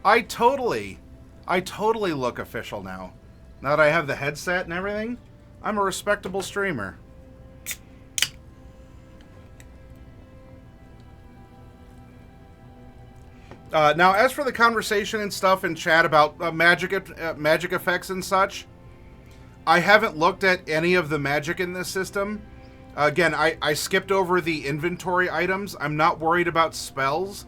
I totally look official now. Now that I have the headset and everything, I'm a respectable streamer. Now, as for the conversation and stuff in chat about magic effects and such, I haven't looked at any of the magic in this system. Again, I skipped over the inventory items. I'm not worried about spells.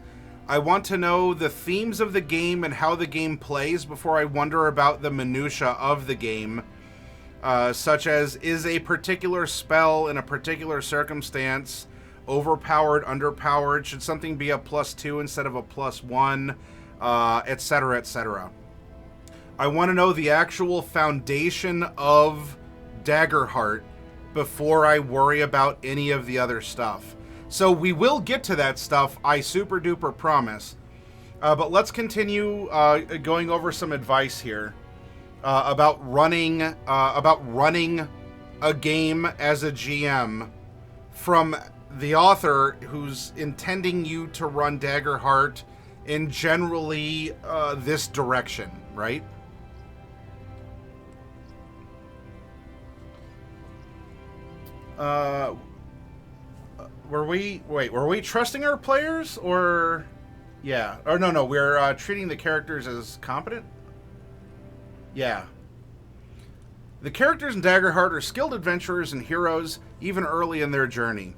I want to know the themes of the game and how the game plays before I wonder about the minutia of the game, such as, is a particular spell in a particular circumstance overpowered, underpowered? Should something be a +2 instead of a +1? Etc., etc. I want to know the actual foundation of Daggerheart before I worry about any of the other stuff. So we will get to that stuff, I super duper promise. But let's continue going over some advice here about running a game as a GM from the author who's intending you to run Daggerheart in generally this direction, right? Were we trusting our players, or... Yeah. Or no, we're treating the characters as competent? Yeah. The characters in Daggerheart are skilled adventurers and heroes, even early in their journey.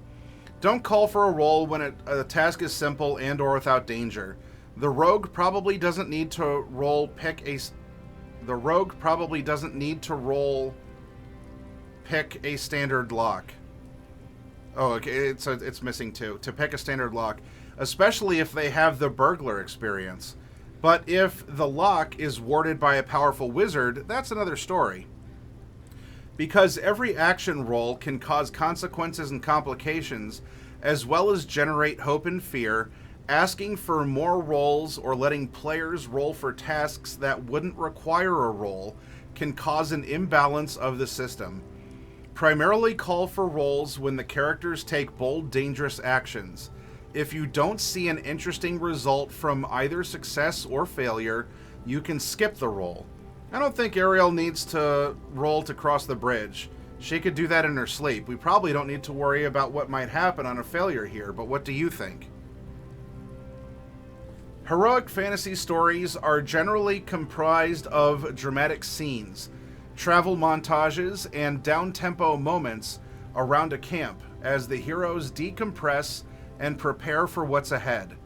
Don't call for a roll when a task is simple and or without danger. The rogue probably doesn't need to pick a standard lock. Oh, okay, it's missing two. To pick a standard lock, especially if they have the burglar experience. But if the lock is warded by a powerful wizard, that's another story. Because every action roll can cause consequences and complications, as well as generate hope and fear, asking for more rolls or letting players roll for tasks that wouldn't require a roll can cause an imbalance of the system. Primarily call for rolls when the characters take bold, dangerous actions. If you don't see an interesting result from either success or failure, you can skip the roll. I don't think Ariel needs to roll to cross the bridge. She could do that in her sleep. We probably don't need to worry about what might happen on a failure here, but what do you think? Heroic fantasy stories are generally comprised of dramatic scenes, travel montages, and down-tempo moments around a camp as the heroes decompress and prepare for what's ahead.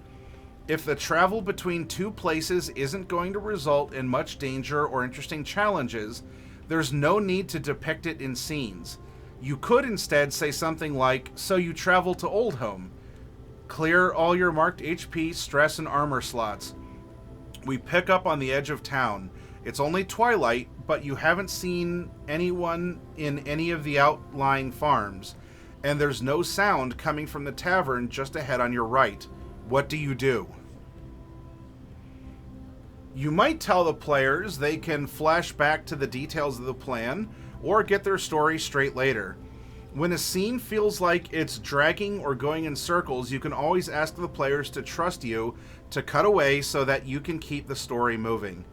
If the travel between two places isn't going to result in much danger or interesting challenges, there's no need to depict it in scenes. You could instead say something like, so you travel to Oldhome. Clear all your marked HP, stress, and armor slots. We pick up on the edge of town. It's only twilight, but you haven't seen anyone in any of the outlying farms, and there's no sound coming from the tavern just ahead on your right. What do you do? You might tell the players they can flash back to the details of the plan, or get their story straight later. When a scene feels like it's dragging or going in circles, you can always ask the players to trust you to cut away so that you can keep the story moving.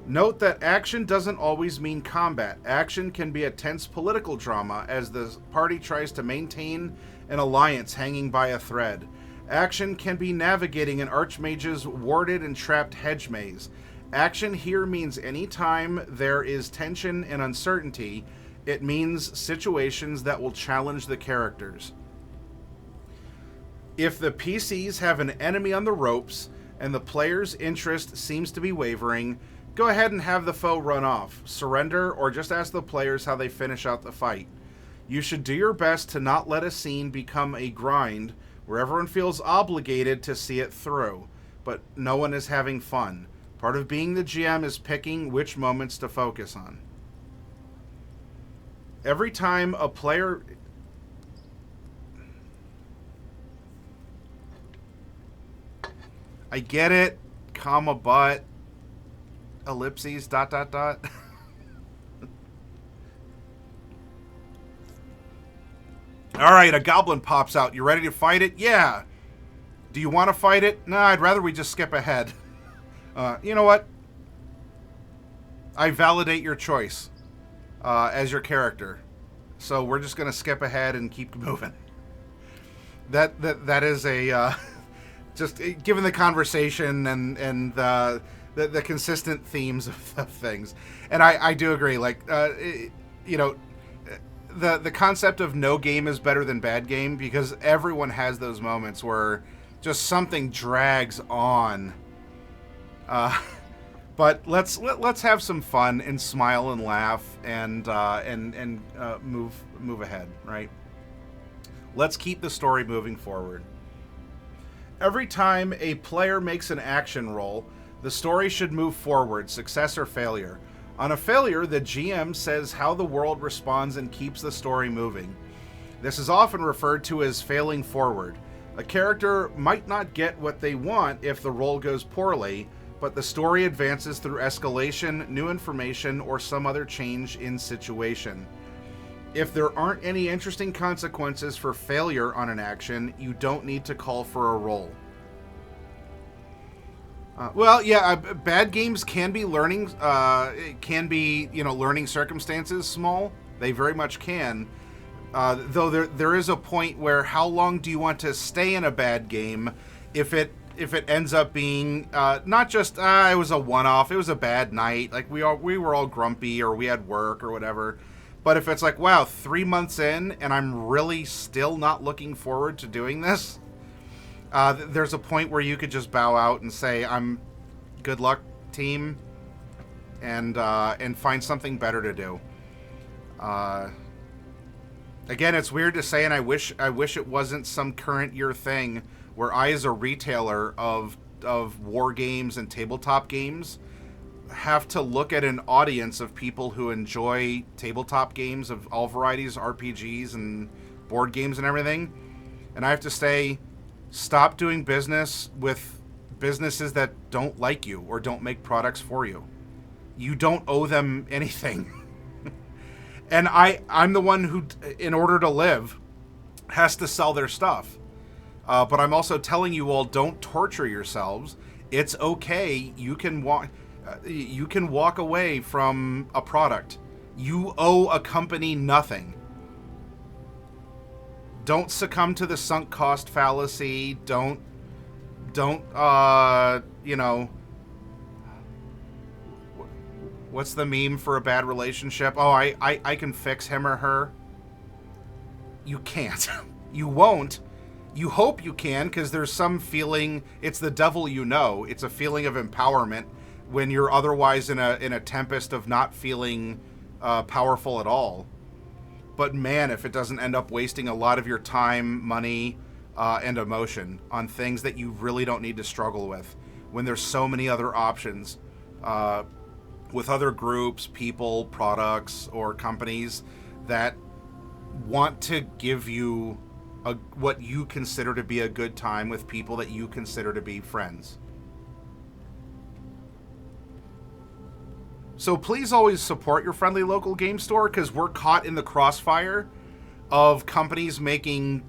Note that action doesn't always mean combat. Action can be a tense political drama as the party tries to maintain an alliance hanging by a thread. Action can be navigating an archmage's warded and trapped hedge maze. Action here means any time there is tension and uncertainty, it means situations that will challenge the characters. If the PCs have an enemy on the ropes and the player's interest seems to be wavering, go ahead and have the foe run off, surrender, or just ask the players how they finish out the fight. You should do your best to not let a scene become a grind where everyone feels obligated to see it through, but no one is having fun. Part of being the GM is picking which moments to focus on. Every time a player... I get it, comma, but, ellipses, ... Alright, a goblin pops out. You ready to fight it? Yeah. Do you want to fight it? No, I'd rather we just skip ahead. You know what? I validate your choice as your character. So we're just going to skip ahead and keep moving. That is a... just given the conversation and the consistent themes of things. And I do agree. Like, you know, the concept of no game is better than bad game, because everyone has those moments where just something drags on. But let's have some fun and smile and laugh and move ahead, right? Let's keep the story moving forward. Every time a player makes an action roll, the story should move forward, success or failure. On a failure, the GM says how the world responds and keeps the story moving. This is often referred to as failing forward. A character might not get what they want if the roll goes poorly, but the story advances through escalation, new information, or some other change in situation. If there aren't any interesting consequences for failure on an action, you don't need to call for a roll. Well, yeah, bad games can be learning, learning circumstances small. They very much can. Though there is a point where how long do you want to stay in a bad game if it ends up being not just it was a one-off, it was a bad night, like we were all grumpy or we had work or whatever. But if it's like, wow, 3 months in and I'm really still not looking forward to doing this, there's a point where you could just bow out and say, "I'm good luck, team," and find something better to do. Again, it's weird to say, and I wish it wasn't some current year thing where I, as a retailer of war games and tabletop games, have to look at an audience of people who enjoy tabletop games of all varieties, RPGs and board games and everything, and I have to say, stop doing business with businesses that don't like you or don't make products for you. You don't owe them anything. And I'm the one who, in order to live, has to sell their stuff. But I'm also telling you all, don't torture yourselves. It's okay. You can walk away from a product. You owe a company nothing. Don't succumb to the sunk cost fallacy. Don't what's the meme for a bad relationship? Oh, I can fix him or her. You can't. You won't. You hope you can, because there's some feeling, it's the devil you know. It's a feeling of empowerment when you're otherwise in a tempest of not feeling powerful at all. But man, if it doesn't end up wasting a lot of your time, money, and emotion on things that you really don't need to struggle with, when there's so many other options with other groups, people, products, or companies that want to give you what you consider to be a good time with people that you consider to be friends. So please always support your friendly local game store, because we're caught in the crossfire of companies making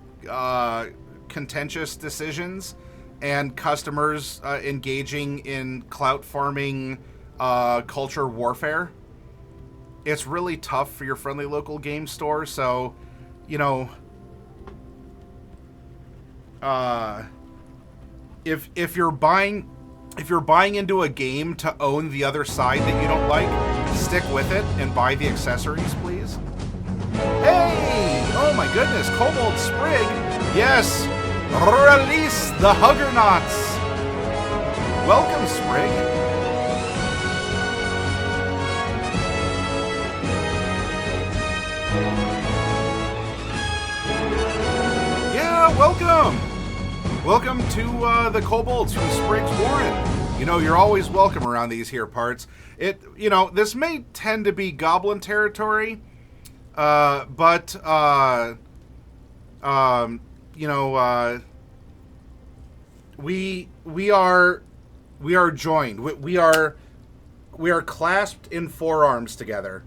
contentious decisions and customers engaging in clout farming culture warfare. It's really tough for your friendly local game store. So, you know, if you're buying into a game to own the other side that you don't like, stick with it and buy the accessories, please. Hey! Oh my goodness, Kobold Sprig! Yes! Release the Huggernauts! Welcome, Sprig! Yeah, welcome! Welcome to the Kobolds from Sprig's Warren. You know, you're always welcome around these here parts. This may tend to be goblin territory, but we are joined. We are clasped in forearms together.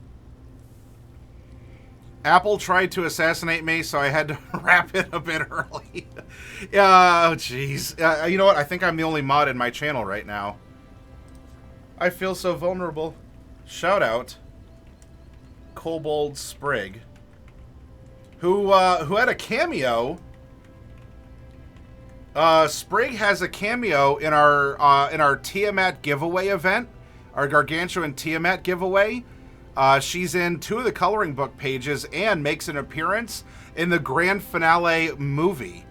Apple tried to assassinate me, so I had to wrap it a bit early. Oh, jeez. You know what? I think I'm the only mod in my channel right now. I feel so vulnerable. Shout out Kobold Sprig, who had a cameo. Sprig has a cameo in our Tiamat giveaway event, our Gargantuan Tiamat giveaway. She's in 2 of the coloring book pages and makes an appearance in the grand finale movie.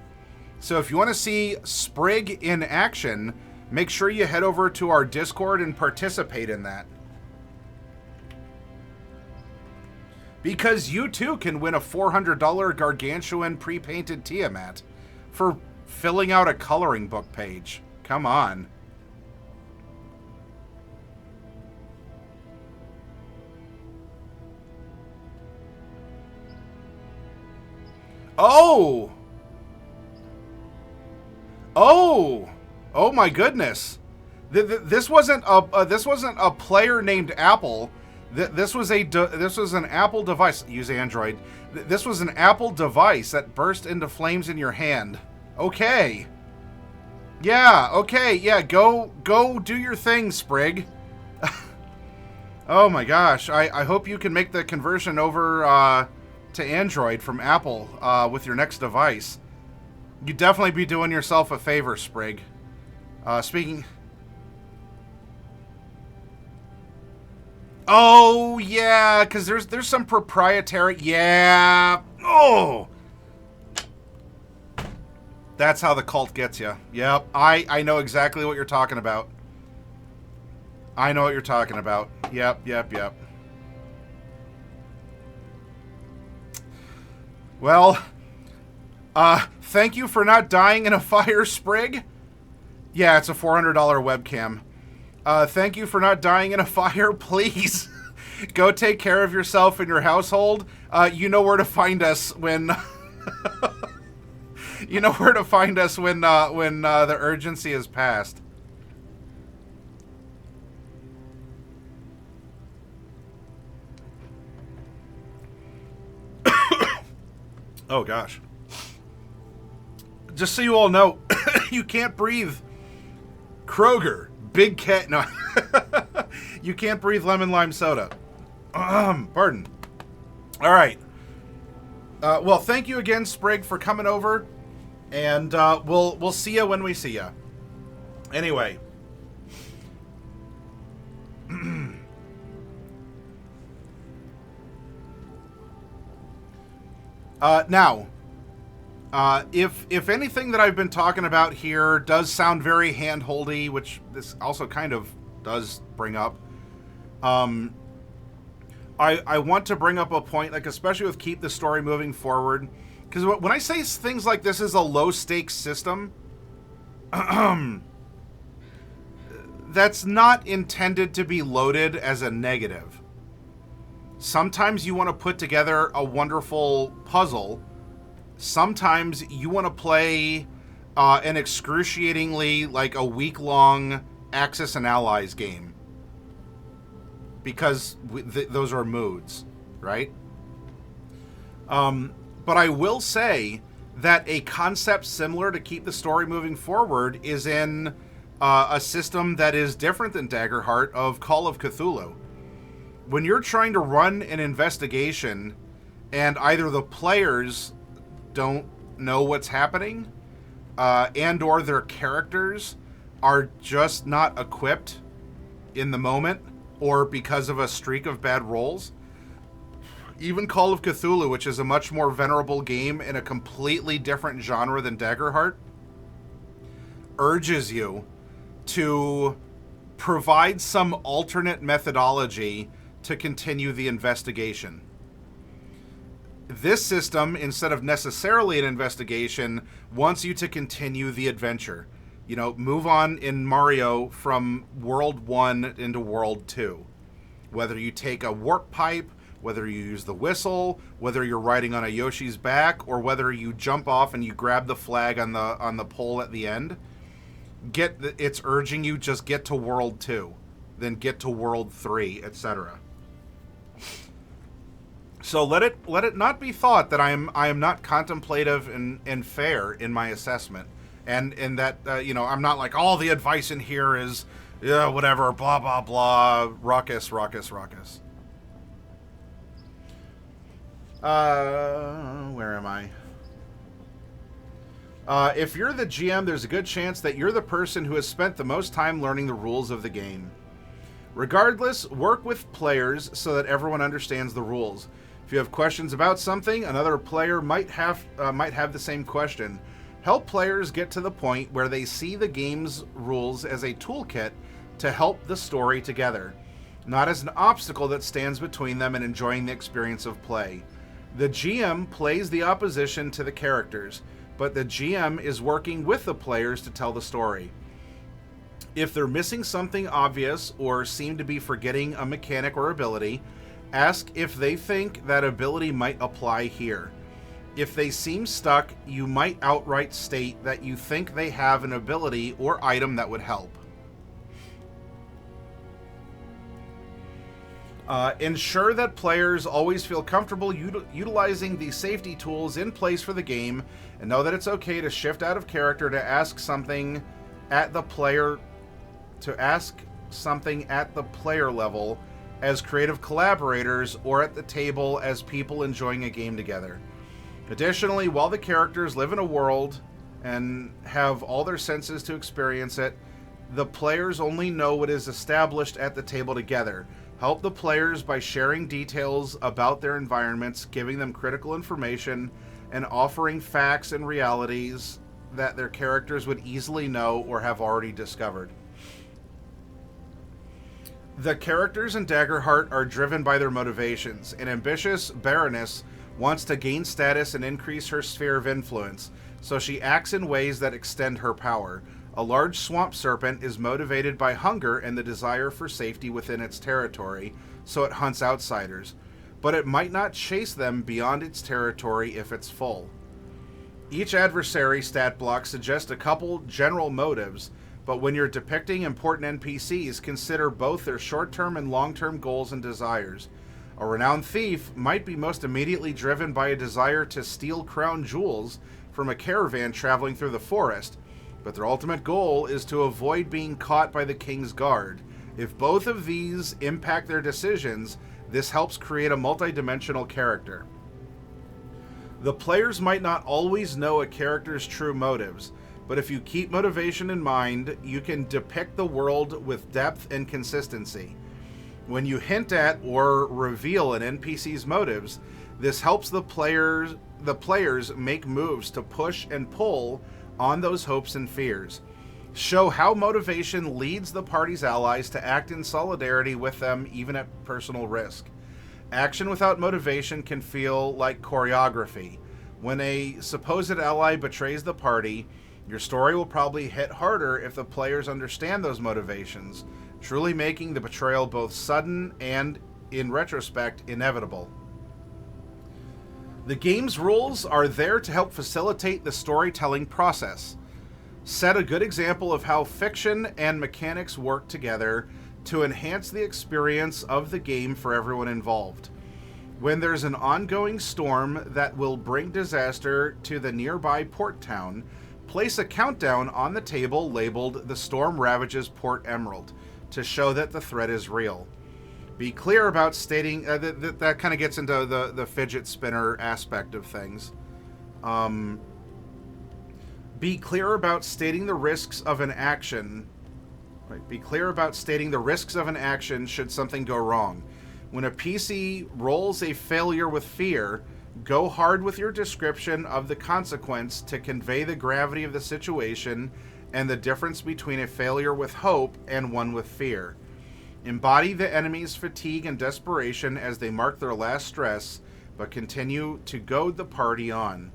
So if you want to see Sprig in action, make sure you head over to our Discord and participate in that. Because you too can win a $400 Gargantuan pre-painted Tiamat for filling out a coloring book page. Come on. Oh! Oh! Oh my goodness! This wasn't a player named Apple. This was an Apple device. Use Android. This was an Apple device that burst into flames in your hand. Okay. Yeah. Okay. Yeah. Go do your thing, Sprig. Oh my gosh! I hope you can make the conversion over to Android from Apple with your next device. You'd definitely be doing yourself a favor, Sprig. Speaking... Oh, yeah, because there's some proprietary... Yeah. Oh! That's how the cult gets you. Yep, I know exactly what you're talking about. I know what you're talking about. Yep. Well, thank you for not dying in a fire, Sprig. Yeah, it's a $400 webcam. Thank you for not dying in a fire. Please go take care of yourself and your household. You know where to find us when you know where to find us when the urgency is past. Oh gosh. Just so you all know, you can't breathe Kroger, Big Cat. No, you can't breathe lemon lime soda. Pardon. All right. Well, thank you again, Sprig, for coming over, and we'll see you when we see you. Anyway. Now, if anything that I've been talking about here does sound very hand-holdy, which this also kind of does bring up, I want to bring up a point, like especially with keep the story moving forward, because when I say things like this is a low-stakes system, that's not intended to be loaded as a negative. Sometimes you want to put together a wonderful puzzle. Sometimes you want to play an excruciatingly, like a week-long Axis and Allies game. Because those are moods, right? But I will say that a concept similar to keep the story moving forward is in a system that is different than Daggerheart of Call of Cthulhu. When you're trying to run an investigation and either the players don't know what's happening and or their characters are just not equipped in the moment or because of a streak of bad rolls, even Call of Cthulhu, which is a much more venerable game in a completely different genre than Daggerheart, urges you to provide some alternate methodology to continue the investigation. This system, instead of necessarily an investigation, wants you to continue the adventure. You know, move on in Mario from World 1 into World 2. Whether you take a warp pipe, whether you use the whistle, whether you're riding on a Yoshi's back, or whether you jump off and you grab the flag on the pole at the end, it's urging you just get to World 2, then get to World 3, etc. So let it not be thought that I am not contemplative and fair in my assessment, and that I'm not like all the advice in here is Yeah, whatever, blah, blah, blah, ruckus. Where am I? If you're the GM, there's a good chance that you're the person who has spent the most time learning the rules of the game. Regardless, work with players so that everyone understands the rules. If you have questions about something, another player might have the same question. Help players get to the point where they see the game's rules as a toolkit to help the story together, not as an obstacle that stands between them and enjoying the experience of play. The GM plays the opposition to the characters, but the GM is working with the players to tell the story. If they're missing something obvious or seem to be forgetting a mechanic or ability, ask if they think that ability might apply here. If they seem stuck, you might outright state that you think they have an ability or item that would help. Ensure that players always feel comfortable utilizing the safety tools in place for the game, and know that it's okay to shift out of character to ask something at the player level as creative collaborators or at the table as people enjoying a game together. Additionally, while the characters live in a world and have all their senses to experience it, the players only know what is established at the table together. Help the players by sharing details about their environments, giving them critical information, and offering facts and realities that their characters would easily know or have already discovered. The characters in Daggerheart are driven by their motivations. An ambitious Baroness wants to gain status and increase her sphere of influence, so she acts in ways that extend her power. A large swamp serpent is motivated by hunger and the desire for safety within its territory, so it hunts outsiders. But it might not chase them beyond its territory if it's full. Each adversary stat block suggests a couple general motives, but when you're depicting important NPCs, consider both their short-term and long-term goals and desires. A renowned thief might be most immediately driven by a desire to steal crown jewels from a caravan traveling through the forest, but their ultimate goal is to avoid being caught by the king's guard. If both of these impact their decisions, this helps create a multidimensional character. The players might not always know a character's true motives, but if you keep motivation in mind, you can depict the world with depth and consistency. When you hint at or reveal an NPC's motives, this helps the players make moves to push and pull on those hopes and fears. Show how motivation leads the party's allies to act in solidarity with them, even at personal risk. Action without motivation can feel like choreography. When a supposed ally betrays the party, your story will probably hit harder if the players understand those motivations, truly making the betrayal both sudden and, in retrospect, inevitable. The game's rules are there to help facilitate the storytelling process. Set a good example of how fiction and mechanics work together to enhance the experience of the game for everyone involved. When there's an ongoing storm that will bring disaster to the nearby port town, place a countdown on the table labeled "The Storm Ravages Port Emerald" to show that the threat is real. Be clear about stating that kind of gets into the fidget spinner aspect of things. Be clear about stating the risks of an action. Right? Be clear about stating the risks of an action should something go wrong. When a PC rolls a failure with fear, go hard with your description of the consequence to convey the gravity of the situation and the difference between a failure with hope and one with fear. Embody the enemy's fatigue and desperation as they mark their last stress, but continue to goad the party on.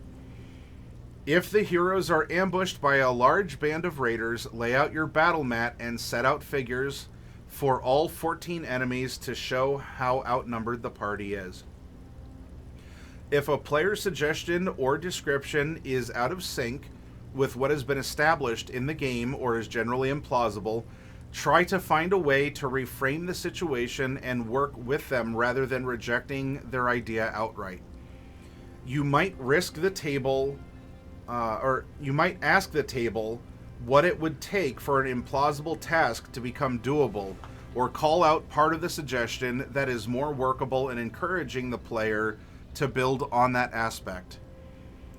If the heroes are ambushed by a large band of raiders, lay out your battle mat and set out figures for all 14 enemies to show how outnumbered the party is. If a player's suggestion or description is out of sync with what has been established in the game or is generally implausible, try to find a way to reframe the situation and work with them rather than rejecting their idea outright. You might risk the table, or you might ask the table, what it would take for an implausible task to become doable, or call out part of the suggestion that is more workable and encouraging the player to build on that aspect.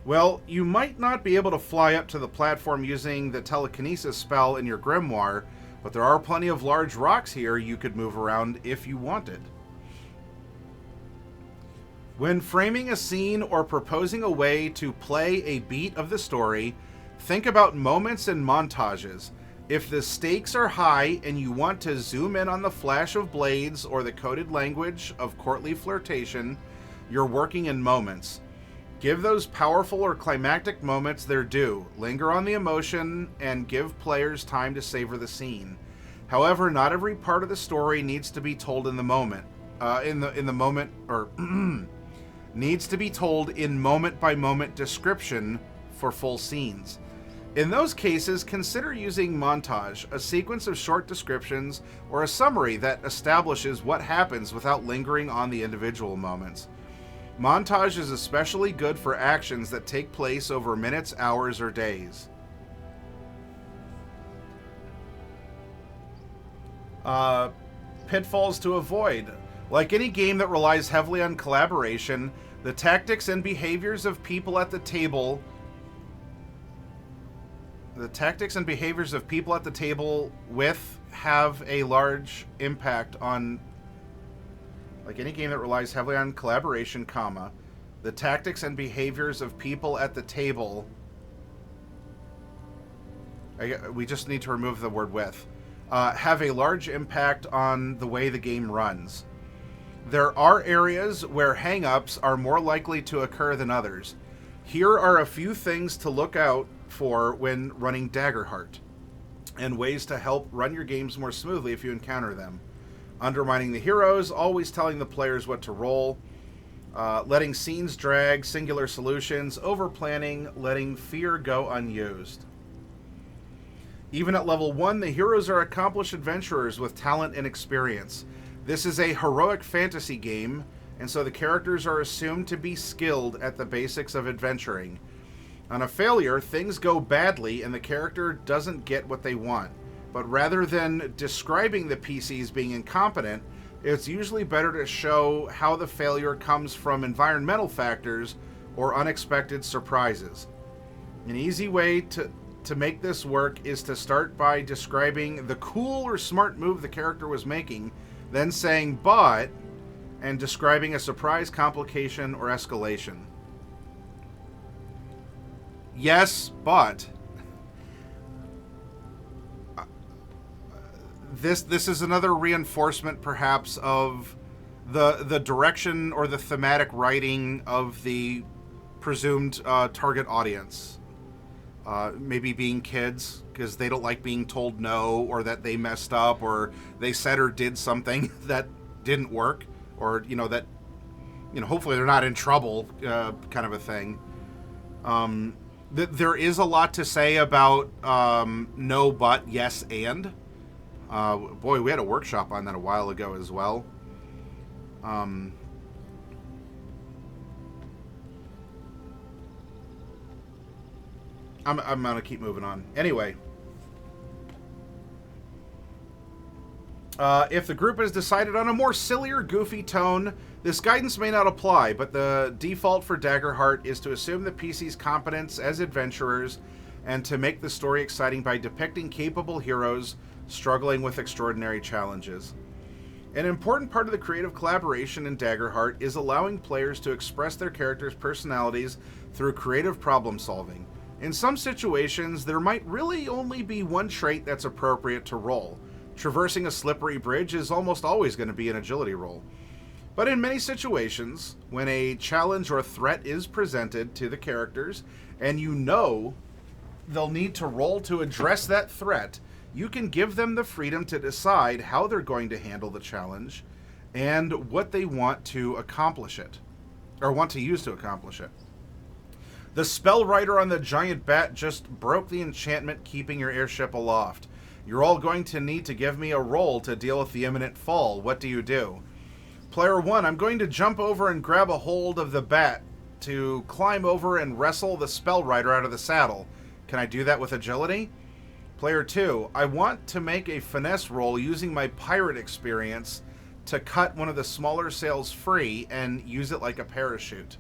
Well, you might not be able to fly up to the platform using the telekinesis spell in your grimoire, but there are plenty of large rocks here you could move around if you wanted. When framing a scene or proposing a way to play a beat of the story, think about moments and montages. If the stakes are high and you want to zoom in on the flash of blades or the coded language of courtly flirtation, you're working in moments. Give those powerful or climactic moments their due. Linger on the emotion and give players time to savor the scene. However, not every part of the story needs to be told in the moment. Needs to be told in moment-by-moment description for full scenes. In those cases, consider using montage, a sequence of short descriptions, or a summary that establishes what happens without lingering on the individual moments. Montage is especially good for actions that take place over minutes, hours, or days. Pitfalls to avoid. Like any game that relies heavily on collaboration, the tactics and behaviors of people at the table with have a large impact on. Like any game that relies heavily on collaboration, comma, the tactics and behaviors of people at the table. We just need to remove the word with. Have a large impact on the way the game runs. There are areas where hang-ups are more likely to occur than others. Here are a few things to look out for when running Daggerheart, and ways to help run your games more smoothly if you encounter them. Undermining the heroes, always telling the players what to roll, letting scenes drag, singular solutions, over-planning, letting fear go unused. Even at level 1, the heroes are accomplished adventurers with talent and experience. This is a heroic fantasy game, and so the characters are assumed to be skilled at the basics of adventuring. On a failure, things go badly and the character doesn't get what they want. But rather than describing the PCs being incompetent, it's usually better to show how the failure comes from environmental factors or unexpected surprises. An easy way to make this work is to start by describing the cool or smart move the character was making, then saying "but" and describing a surprise, complication, or escalation. Yes, but this is another reinforcement, perhaps, of the direction or the thematic writing of the presumed target audience. Maybe being kids, because they don't like being told no, or that they messed up, or they said or did something that didn't work, or that hopefully they're not in trouble, kind of a thing. There is a lot to say about no, but, yes, and. Boy, we had a workshop on that a while ago as well. I'm gonna keep moving on. Anyway. If the group has decided on a more silly or goofy tone, this guidance may not apply, but the default for Daggerheart is to assume the PC's competence as adventurers and to make the story exciting by depicting capable heroes struggling with extraordinary challenges. An important part of the creative collaboration in Daggerheart is allowing players to express their characters' personalities through creative problem solving. In some situations, there might really only be one trait that's appropriate to roll. Traversing a slippery bridge is almost always going to be an agility roll. But in many situations, when a challenge or threat is presented to the characters, and they'll need to roll to address that threat, you can give them the freedom to decide how they're going to handle the challenge and what they want to accomplish it, or want to use to accomplish it. The spell writer on the giant bat just broke the enchantment keeping your airship aloft. You're all going to need to give me a roll to deal with the imminent fall. What do you do? Player 1, I'm going to jump over and grab a hold of the bat to climb over and wrestle the spell writer out of the saddle. Can I do that with agility? Player 2, I want to make a finesse roll using my pirate experience to cut one of the smaller sails free and use it like a parachute.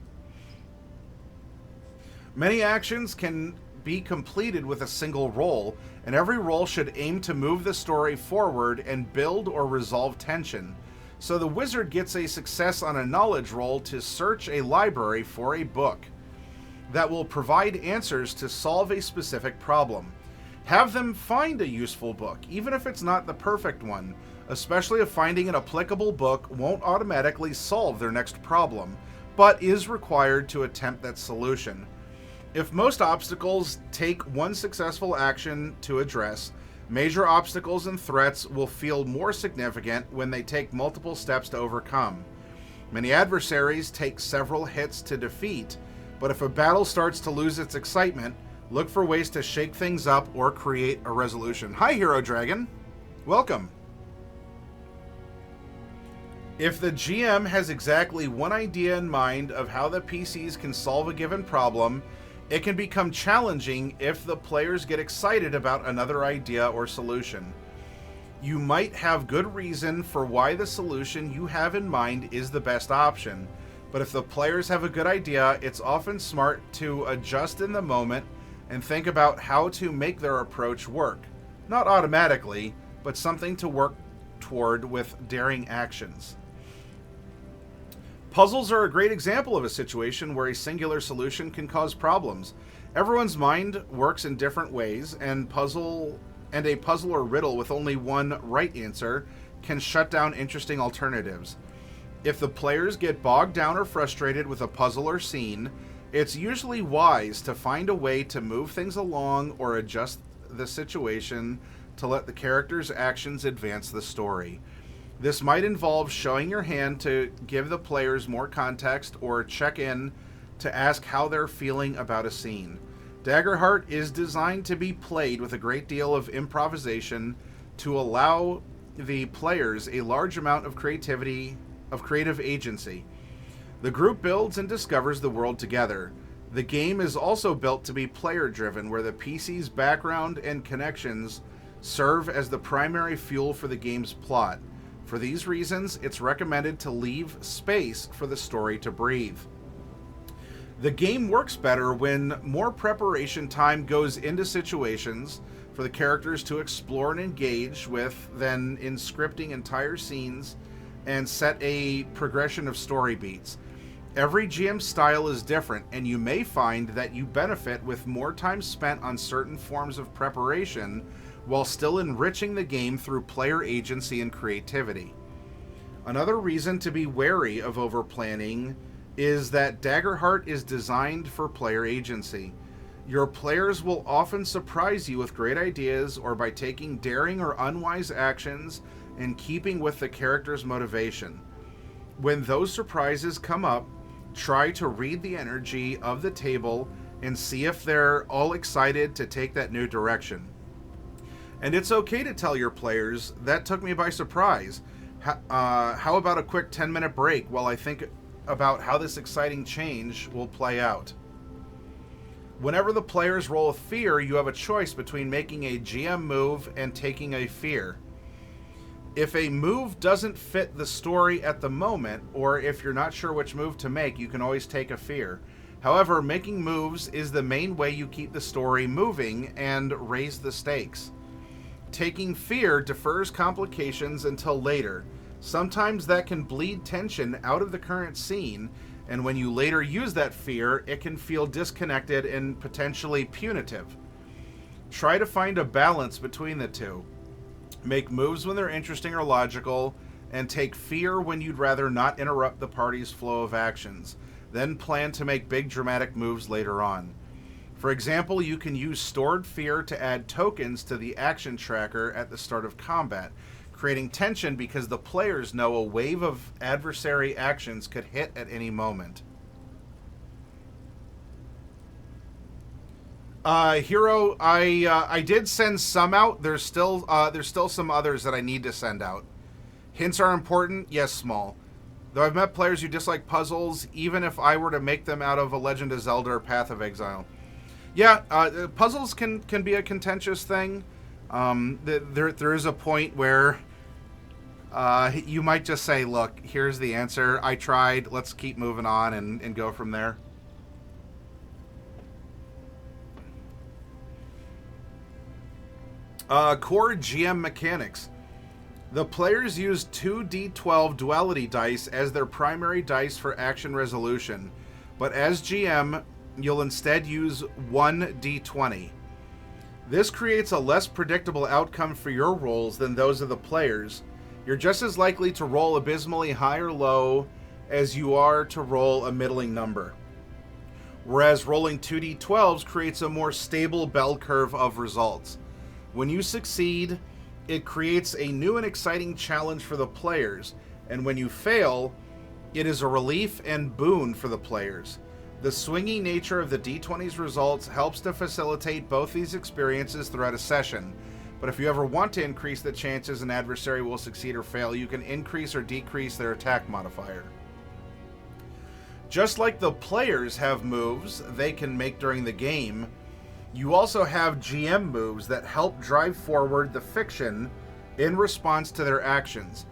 Many actions can be completed with a single roll, and every roll should aim to move the story forward and build or resolve tension. So the wizard gets a success on a knowledge roll to search a library for a book that will provide answers to solve a specific problem. Have them find a useful book, even if it's not the perfect one, especially if finding an applicable book won't automatically solve their next problem, but is required to attempt that solution. If most obstacles take one successful action to address, major obstacles and threats will feel more significant when they take multiple steps to overcome. Many adversaries take several hits to defeat, but if a battle starts to lose its excitement, look for ways to shake things up or create a resolution. Hi, Hero Dragon. Welcome. If the GM has exactly one idea in mind of how the PCs can solve a given problem, it can become challenging if the players get excited about another idea or solution. You might have good reason for why the solution you have in mind is the best option, but if the players have a good idea, it's often smart to adjust in the moment and think about how to make their approach work. Not automatically, but something to work toward with daring actions. Puzzles are a great example of a situation where a singular solution can cause problems. Everyone's mind works in different ways, and a puzzle or riddle with only one right answer can shut down interesting alternatives. If the players get bogged down or frustrated with a puzzle or scene, it's usually wise to find a way to move things along or adjust the situation to let the characters' actions advance the story. This might involve showing your hand to give the players more context or check in to ask how they're feeling about a scene. Daggerheart is designed to be played with a great deal of improvisation to allow the players a large amount of creative agency. The group builds and discovers the world together. The game is also built to be player-driven, where the PC's background and connections serve as the primary fuel for the game's plot. For these reasons, it's recommended to leave space for the story to breathe. The game works better when more preparation time goes into situations for the characters to explore and engage with than in scripting entire scenes and set a progression of story beats. Every GM style is different, and you may find that you benefit with more time spent on certain forms of preparation while still enriching the game through player agency and creativity. Another reason to be wary of over-planning is that Daggerheart is designed for player agency. Your players will often surprise you with great ideas or by taking daring or unwise actions in keeping with the character's motivation. When those surprises come up, try to read the energy of the table and see if they're all excited to take that new direction. And it's okay to tell your players, that took me by surprise. How about a quick 10-minute break while I think about how this exciting change will play out? Whenever the players roll a fear, you have a choice between making a GM move and taking a fear. If a move doesn't fit the story at the moment, or if you're not sure which move to make, you can always take a fear. However, making moves is the main way you keep the story moving and raise the stakes. Taking fear defers complications until later. Sometimes that can bleed tension out of the current scene, and when you later use that fear, it can feel disconnected and potentially punitive. Try to find a balance between the two. Make moves when they're interesting or logical, and take fear when you'd rather not interrupt the party's flow of actions. Then plan to make big dramatic moves later on. For example, you can use stored fear to add tokens to the action tracker at the start of combat, creating tension because the players know a wave of adversary actions could hit at any moment. Hero, I did send some out. There's still some others that I need to send out. Hints are important, yes, small. Though I've met players who dislike puzzles, even if I were to make them out of A Legend of Zelda or Path of Exile. Yeah, puzzles can be a contentious thing. There is a point where you might just say, look, here's the answer. I tried. Let's keep moving on and go from there. Core GM mechanics. The players use 2d12 duality dice as their primary dice for action resolution, but as GM, you'll instead use 1d20. This creates a less predictable outcome for your rolls than those of the players. You're just as likely to roll abysmally high or low as you are to roll a middling number. Whereas rolling 2d12s creates a more stable bell curve of results. When you succeed, it creates a new and exciting challenge for the players, and when you fail, it is a relief and boon for the players. The swingy nature of the D20's results helps to facilitate both these experiences throughout a session, but if you ever want to increase the chances an adversary will succeed or fail, you can increase or decrease their attack modifier. Just like the players have moves they can make during the game, you also have GM moves that help drive forward the fiction in response to their actions.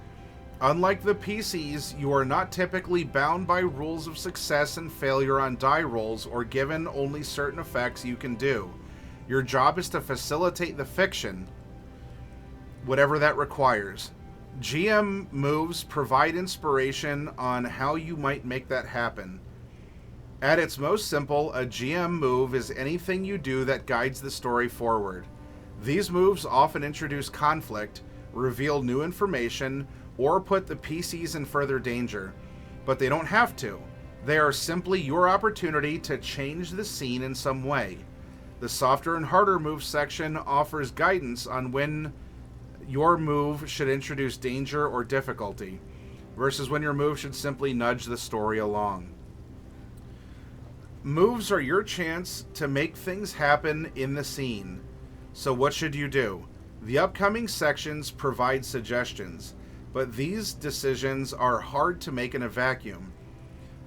Unlike the PCs, you are not typically bound by rules of success and failure on die rolls or given only certain effects you can do. Your job is to facilitate the fiction, whatever that requires. GM moves provide inspiration on how you might make that happen. At its most simple, a GM move is anything you do that guides the story forward. These moves often introduce conflict, reveal new information, or put the PCs in further danger. But they don't have to. They are simply your opportunity to change the scene in some way. The softer and harder moves section offers guidance on when your move should introduce danger or difficulty, versus when your move should simply nudge the story along. Moves are your chance to make things happen in the scene. So what should you do? The upcoming sections provide suggestions, but these decisions are hard to make in a vacuum.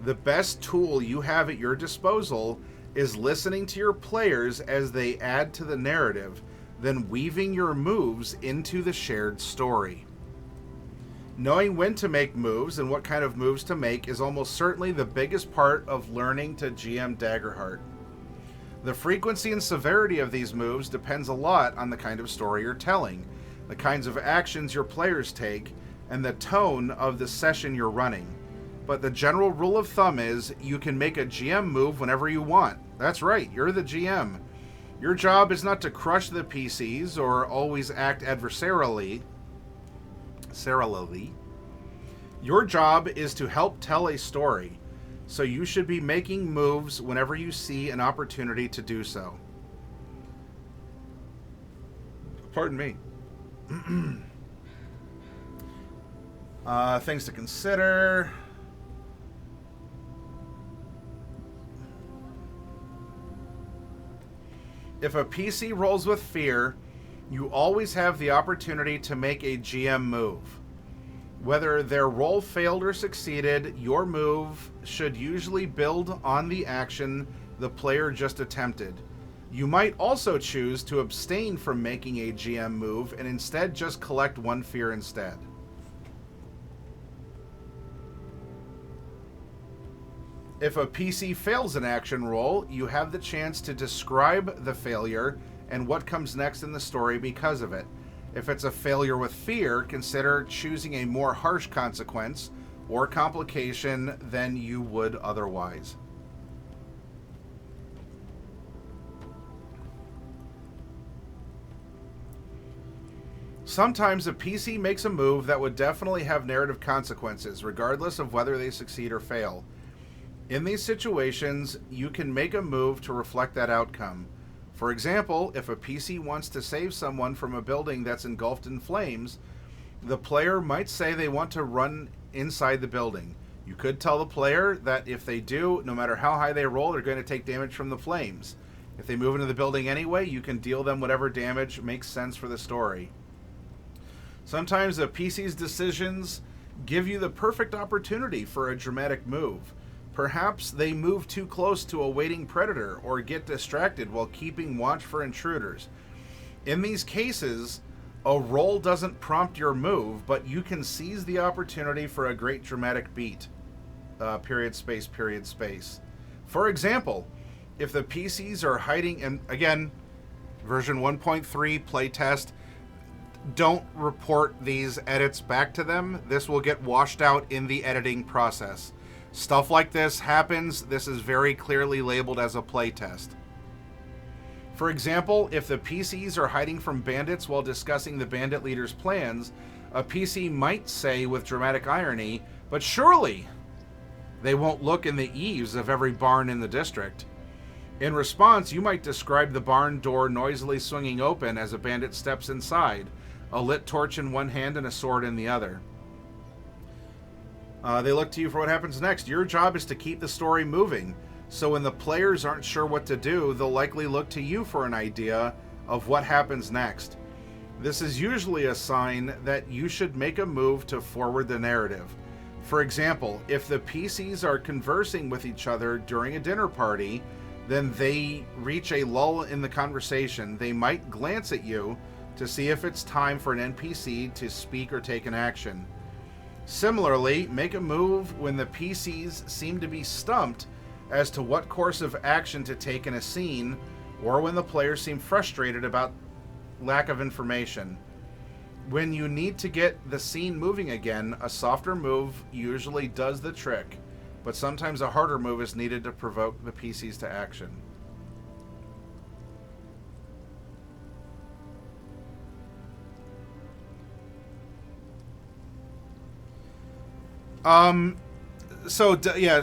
The best tool you have at your disposal is listening to your players as they add to the narrative, then weaving your moves into the shared story. Knowing when to make moves and what kind of moves to make is almost certainly the biggest part of learning to GM Daggerheart. The frequency and severity of these moves depends a lot on the kind of story you're telling, the kinds of actions your players take, and the tone of the session you're running. But the general rule of thumb is you can make a GM move whenever you want. That's right, you're the GM. Your job is not to crush the PCs or always act adversarially. Your job is to help tell a story, so you should be making moves whenever you see an opportunity to do so. Pardon me. Things to consider. If a PC rolls with fear, you always have the opportunity to make a GM move. Whether their roll failed or succeeded, your move should usually build on the action the player just attempted. You might also choose to abstain from making a GM move and instead just collect one fear instead. If a PC fails an action roll, you have the chance to describe the failure and what comes next in the story because of it. If it's a failure with fear, consider choosing a more harsh consequence or complication than you would otherwise. Sometimes a PC makes a move that would definitely have narrative consequences, regardless of whether they succeed or fail. In these situations, you can make a move to reflect that outcome. For example, if a PC wants to save someone from a building that's engulfed in flames, the player might say they want to run inside the building. You could tell the player that if they do, no matter how high they roll, they're going to take damage from the flames. If they move into the building anyway, you can deal them whatever damage makes sense for the story. Sometimes a PC's decisions give you the perfect opportunity for a dramatic move. Perhaps they move too close to a waiting predator or get distracted while keeping watch for intruders. In these cases, a roll doesn't prompt your move, but you can seize the opportunity for a great dramatic beat. Period, space, period, space. For example, if the PCs are hiding, and again, version 1.3 playtest, don't report these edits back to them. This will get washed out in the editing process. Stuff like this happens. This is very clearly labeled as a playtest. For example, if the PCs are hiding from bandits while discussing the bandit leader's plans, a PC might say with dramatic irony, "But surely they won't look in the eaves of every barn in the district." In response, you might describe the barn door noisily swinging open as a bandit steps inside, a lit torch in one hand and a sword in the other. They look to you for what happens next. Your job is to keep the story moving. So when the players aren't sure what to do, they'll likely look to you for an idea of what happens next. This is usually a sign that you should make a move to forward the narrative. For example, if the PCs are conversing with each other during a dinner party, then they reach a lull in the conversation. They might glance at you to see if it's time for an NPC to speak or take an action. Similarly, make a move when the PCs seem to be stumped as to what course of action to take in a scene, or when the players seem frustrated about lack of information. When you need to get the scene moving again, a softer move usually does the trick, but sometimes a harder move is needed to provoke the PCs to action.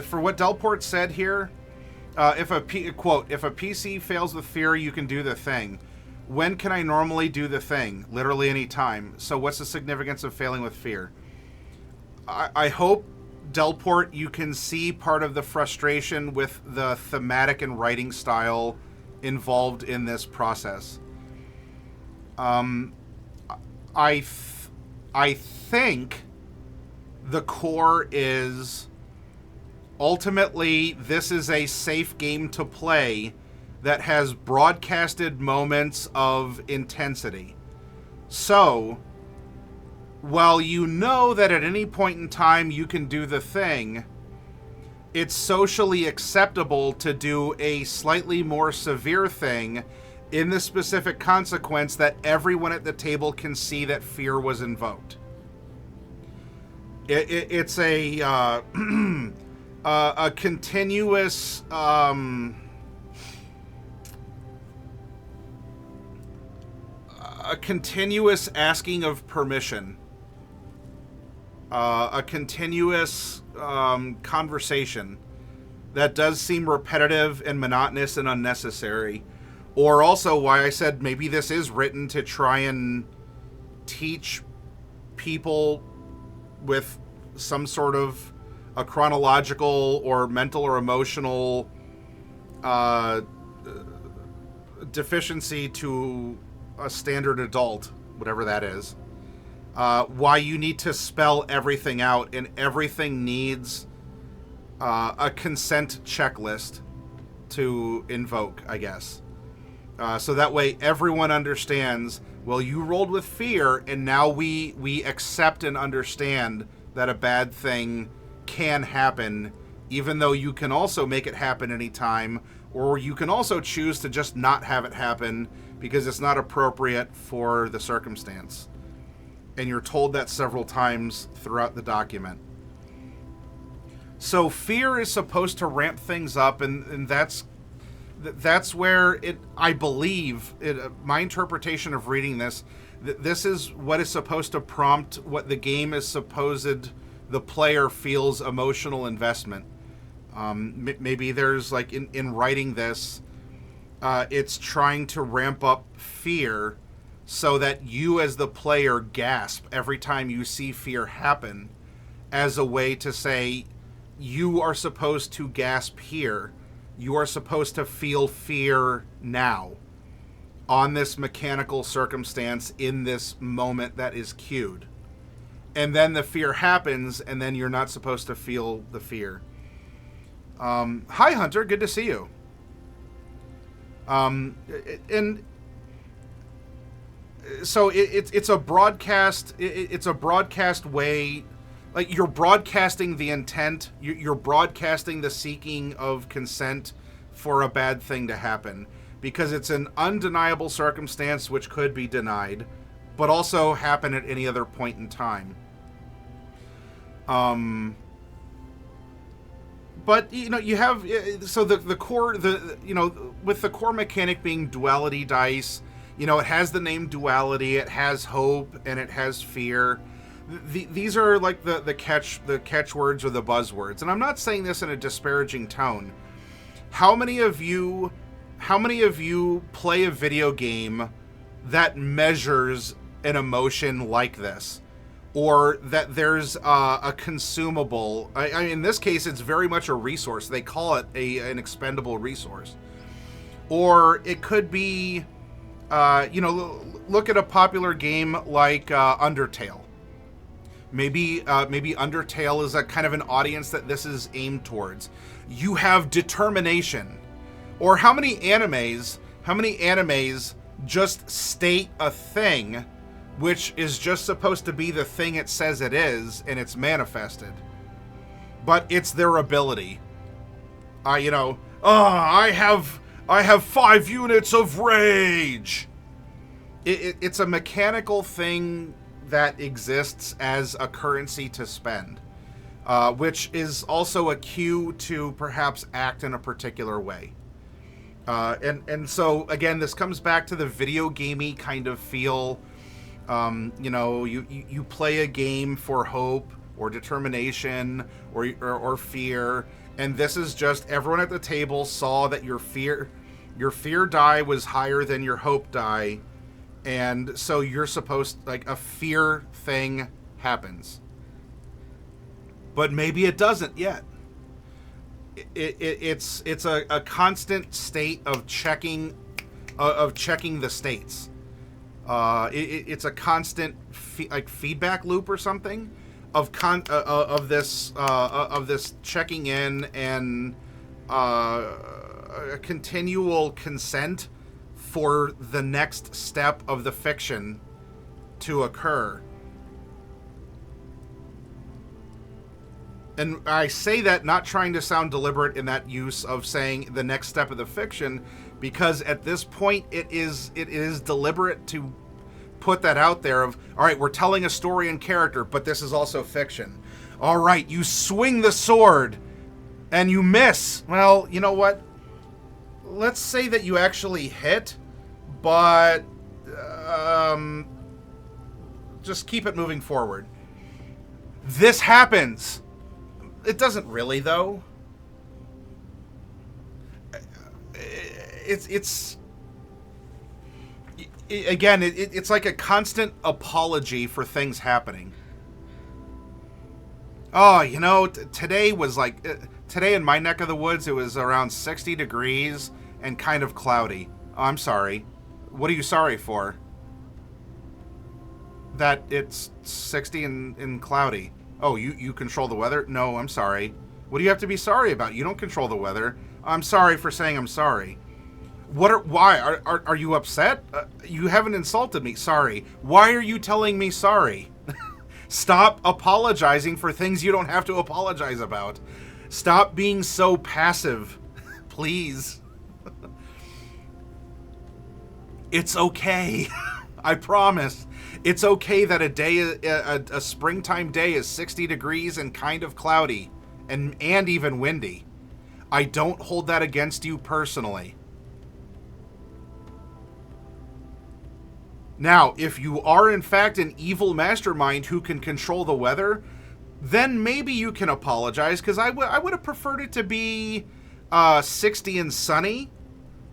For what Delport said here, if a PC fails with fear, you can do the thing. When can I normally do the thing? Literally any time. So what's the significance of failing with fear? I hope, Delport, you can see part of the frustration with the thematic and writing style involved in this process. I think the core is ultimately this is a safe game to play that has broadcasted moments of intensity. So, while you know that at any point in time you can do the thing, it's socially acceptable to do a slightly more severe thing in the specific consequence that everyone at the table can see that fear was invoked. It's a continuous asking of permission, a continuous conversation that does seem repetitive and monotonous and unnecessary. Or also why I said maybe this is written to try and teach people with some sort of a chronological or mental or emotional deficiency to a standard adult, whatever that is, why you need to spell everything out, and everything needs a consent checklist to invoke, I guess. So that way everyone understands, well, you rolled with fear, and now we accept and understand that a bad thing can happen, even though you can also make it happen anytime, or you can also choose to just not have it happen because it's not appropriate for the circumstance. And you're told that several times throughout the document. So fear is supposed to ramp things up, and that's where it, I believe, my interpretation of reading this is what is supposed to prompt what the game is supposed the player feels emotional investment. Maybe there's, like, in writing this, it's trying to ramp up fear so that you as the player gasp every time you see fear happen, as a way to say, you are supposed to gasp here. You are supposed to feel fear now on this mechanical circumstance in this moment that is cued. And then the fear happens, and then you're not supposed to feel the fear. Hi, Hunter. Good to see you. And so it's a broadcast. It's a broadcast way. Like, you're broadcasting the intent. You're broadcasting the seeking of consent for a bad thing to happen, because it's an undeniable circumstance which could be denied, but also happen at any other point in time. But you have, so the core, with the core mechanic being duality dice, it has the name duality, it has hope, and it has fear. These are like the catchwords or the buzzwords, and I'm not saying this in a disparaging tone. How many of you play a video game that measures an emotion like this? Or that there's a consumable. In this case, it's very much a resource. They call it an expendable resource. Or it could be, look at a popular game like Undertale. Maybe Undertale is a kind of an audience that this is aimed towards. You have determination. Or how many animes just state a thing which is just supposed to be the thing it says it is, and it's manifested. But it's their ability. I have 5 units of rage. It's a mechanical thing that exists as a currency to spend, which is also a cue to perhaps act in a particular way. And so, again, this comes back to the video gamey kind of feel. You play a game for hope or determination or fear, and this is just everyone at the table saw that your fear die was higher than your hope die, and so you're supposed, like, a fear thing happens, but maybe it doesn't yet. It's a constant state of checking the states. It's a constant feedback loop or something of this checking in and a continual consent for the next step of the fiction to occur. And I say that not trying to sound deliberate in that use of saying the next step of the fiction, because at this point it is deliberate to put that out there of, all right, we're telling a story and character, but this is also fiction. All right, you swing the sword and you miss. Well, you know what? Let's say that you actually hit, but just keep it moving forward. This happens. It doesn't really, though. It's like a constant apology for things happening. Oh, today was like, today in my neck of the woods, it was around 60 degrees and kind of cloudy. Oh, I'm sorry. What are you sorry for? That it's 60 and cloudy. Oh, you control the weather? No, I'm sorry. What do you have to be sorry about? You don't control the weather. I'm sorry for saying I'm sorry. Why? Are you upset? You haven't insulted me. Sorry. Why are you telling me sorry? Stop apologizing for things you don't have to apologize about. Stop being so passive. Please. It's okay. I promise. It's okay that a springtime day is 60 degrees and kind of cloudy and even windy. I don't hold that against you personally. Now, if you are in fact an evil mastermind who can control the weather, then maybe you can apologize, because I would have preferred it to be 60 and sunny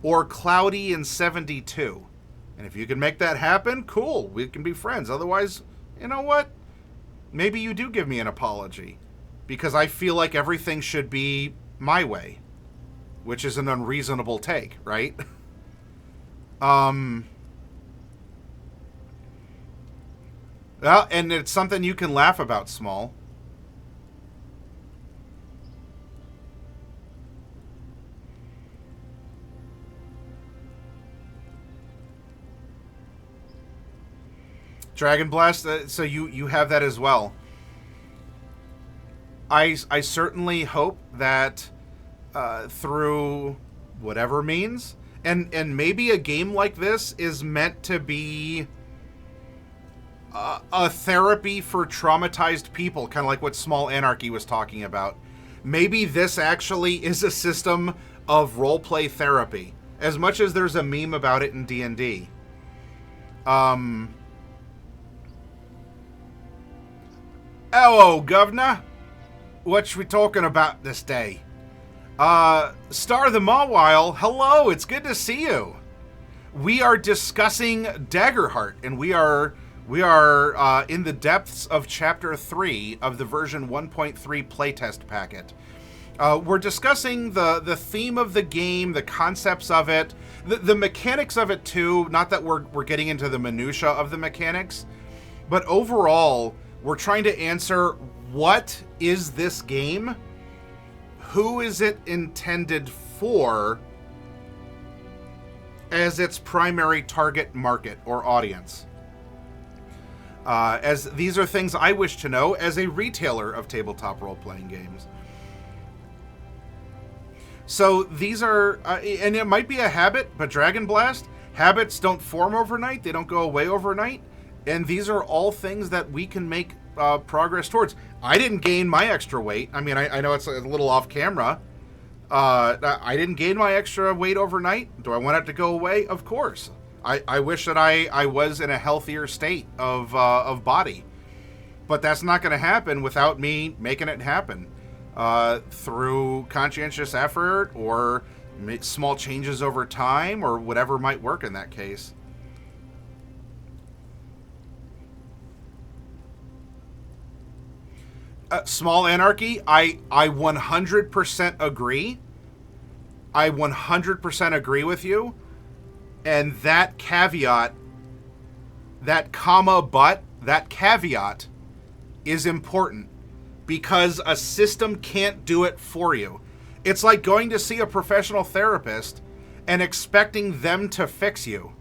or cloudy and 72. And if you can make that happen, cool, we can be friends. Otherwise, you know what? Maybe you do give me an apology, because I feel like everything should be my way, which is an unreasonable take, right? Well, and it's something you can laugh about, Small. Dragon Blast, so you have that as well. I certainly hope that through whatever means, and maybe a game like this is meant to be a therapy for traumatized people, kind of like what Small Anarchy was talking about. Maybe this actually is a system of roleplay therapy, as much as there's a meme about it in D&D. Hello, Governor. What we talking about this day? Star the Mawile, hello, it's good to see you. We are discussing Daggerheart, and we are in the depths of Chapter 3 of the version 1.3 playtest packet. We're discussing the theme of the game, the concepts of it, the mechanics of it too. Not that we're getting into the minutia of the mechanics, but overall, we're trying to answer, what is this game? Who is it intended for as its primary target market or audience? As these are things I wish to know as a retailer of tabletop role-playing games. So these are, and it might be a habit, but Dragon Blast, habits don't form overnight, they don't go away overnight, and these are all things that we can make progress towards. I didn't gain my extra weight. I mean, I know it's a little off camera. I didn't gain my extra weight overnight. Do I want it to go away? Of course. I wish that I was in a healthier state of body. But that's not going to happen without me making it happen. Through conscientious effort or small changes over time or whatever might work in that case. Small Anarchy, I 100% agree. I 100% agree with you. And that caveat, that comma but, that caveat is important because a system can't do it for you. It's like going to see a professional therapist and expecting them to fix you.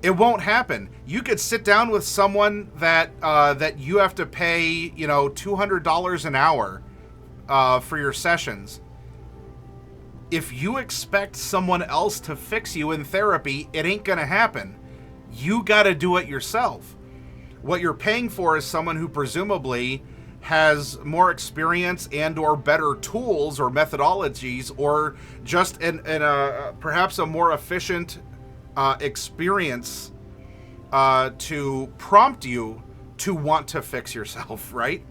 It won't happen. You could sit down with someone that you have to pay, $200 an hour for your sessions. If you expect someone else to fix you in therapy, it ain't gonna happen. You gotta do it yourself. What you're paying for is someone who presumably has more experience and or better tools or methodologies or just perhaps a more efficient experience to prompt you to want to fix yourself, right?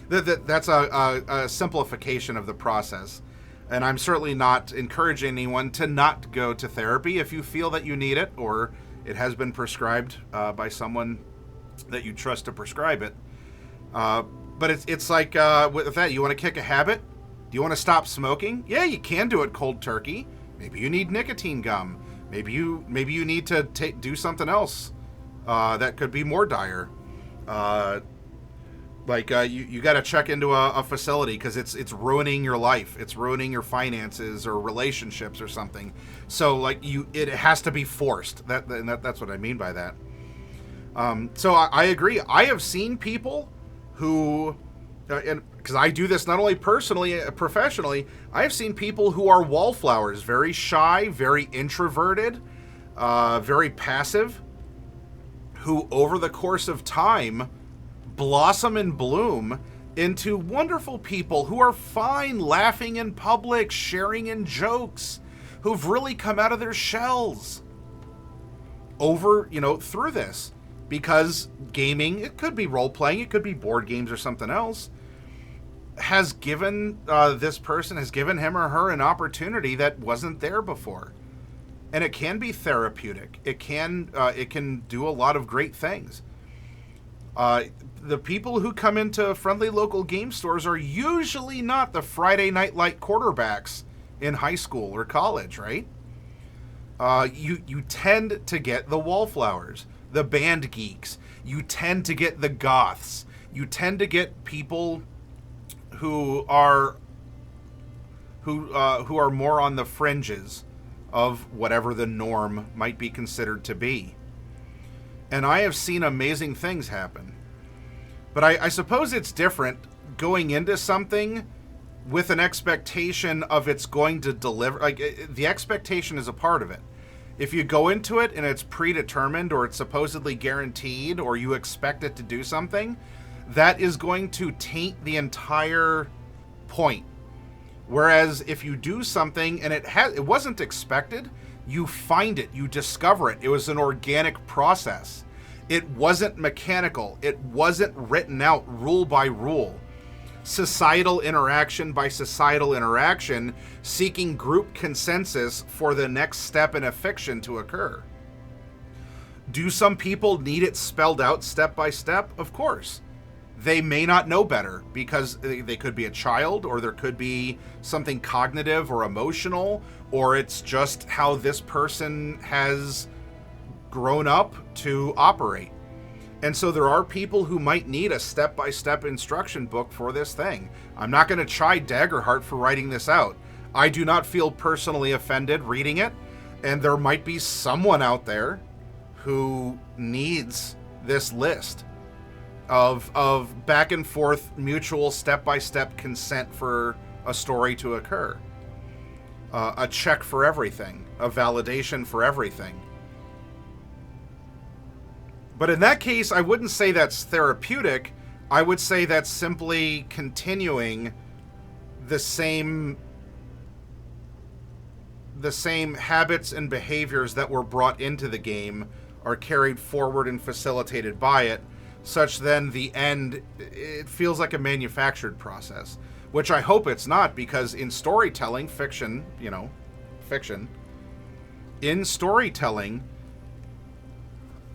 That's a simplification of the process. And I'm certainly not encouraging anyone to not go to therapy if you feel that you need it or it has been prescribed by someone that you trust to prescribe it. But it's like with that, you want to kick a habit? Do you want to stop smoking? Yeah, you can do it cold turkey. Maybe you need nicotine gum. Maybe you need to do something else that could be more dire. You got to check into a facility because it's ruining your life. It's ruining your finances or relationships or something. So it has to be forced. That's what I mean by that. So I agree. I have seen people who, and because I do this not only personally, professionally, I have seen people who are wallflowers, very shy, very introverted, very passive, who over the course of time blossom and bloom into wonderful people who are fine laughing in public, sharing in jokes, who've really come out of their shells through this. Because gaming, it could be role-playing, it could be board games or something else, has given this person, has given him or her an opportunity that wasn't there before. And it can be therapeutic. It can do a lot of great things. The people who come into friendly local game stores are usually not the Friday Night Light quarterbacks in high school or college, right? You tend to get the wallflowers, the band geeks. You tend to get the goths. You tend to get people who are more on the fringes of whatever the norm might be considered to be. And I have seen amazing things happen. But I suppose it's different going into something with an expectation of it's going to deliver. Like, the expectation is a part of it. If you go into it and it's predetermined or it's supposedly guaranteed or you expect it to do something, that is going to taint the entire point. Whereas if you do something and it wasn't expected, you find it, you discover it. It was an organic process. It wasn't mechanical. It wasn't written out rule by rule. Societal interaction by societal interaction, seeking group consensus for the next step in a fiction to occur. Do some people need it spelled out step by step? Of course. They may not know better because they could be a child, or there could be something cognitive or emotional, or it's just how this person has grown up to operate. And so there are people who might need a step-by-step instruction book for this thing. I'm not going to chide Daggerheart for writing this out. I do not feel personally offended reading it, and there might be someone out there who needs this list of back and forth mutual step-by-step consent for a story to occur. A check for everything, a validation for everything. But in that case, I wouldn't say that's therapeutic. I would say that's simply continuing the same habits and behaviors that were brought into the game are carried forward and facilitated by it, such then the end, it feels like a manufactured process, which I hope it's not, because in storytelling, fiction, in storytelling,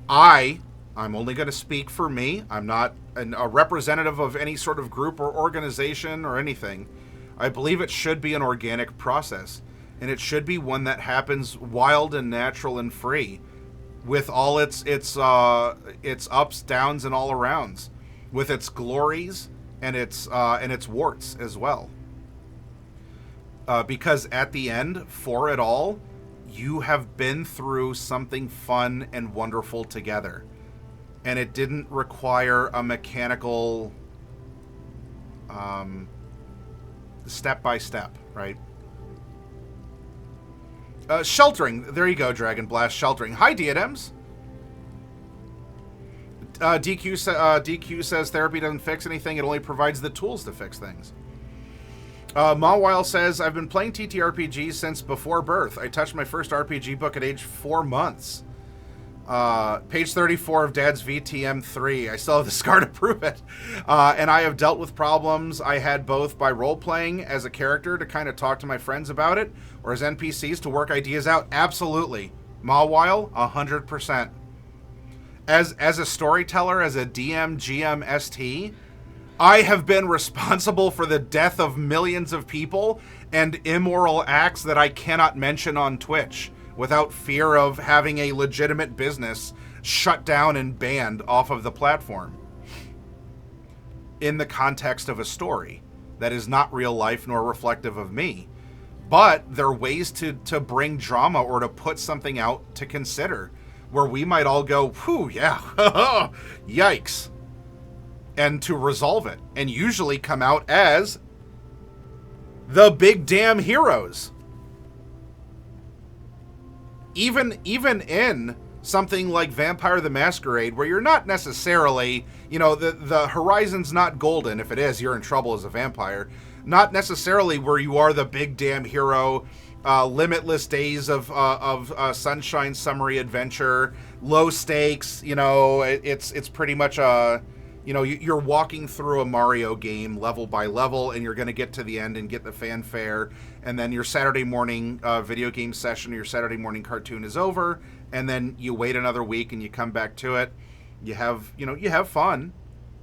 I'm only going to speak for me. I'm not a representative of any sort of group or organization or anything. I believe it should be an organic process, and it should be one that happens wild and natural and free, with all its ups, downs, and all arounds, with its glories and its warts as well. Because at the end, for it all, you have been through something fun and wonderful together. And it didn't require a mechanical step-by-step, right? Sheltering. There you go, Dragon Blast. Sheltering. Hi, Diadems. DQ says therapy doesn't fix anything. It only provides the tools to fix things. Mawile says, I've been playing TTRPGs since before birth. I touched my first RPG book at age 4 months. Page 34 of Dad's VTM3. I still have the scar to prove it. And I have dealt with problems I had both by role-playing as a character to kind of talk to my friends about it, or as NPCs to work ideas out. Absolutely. Mawile, 100%. As a storyteller, as a DM, GM, ST, I have been responsible for the death of millions of people and immoral acts that I cannot mention on Twitch without fear of having a legitimate business shut down and banned off of the platform. In the context of a story that is not real life nor reflective of me. But there are ways to bring drama or to put something out to consider where we might all go, whew, yeah, yikes. And to resolve it. And usually come out as the big damn heroes. Even in something like Vampire the Masquerade, where you're not necessarily, the horizon's not golden. If it is, you're in trouble as a vampire. Not necessarily where you are the big damn hero, limitless days of sunshine, summery adventure, low stakes. It's pretty much a, you're walking through a Mario game level by level, and you're going to get to the end and get the fanfare, and then your Saturday morning video game session or your Saturday morning cartoon is over, and then you wait another week and you come back to it. You have fun,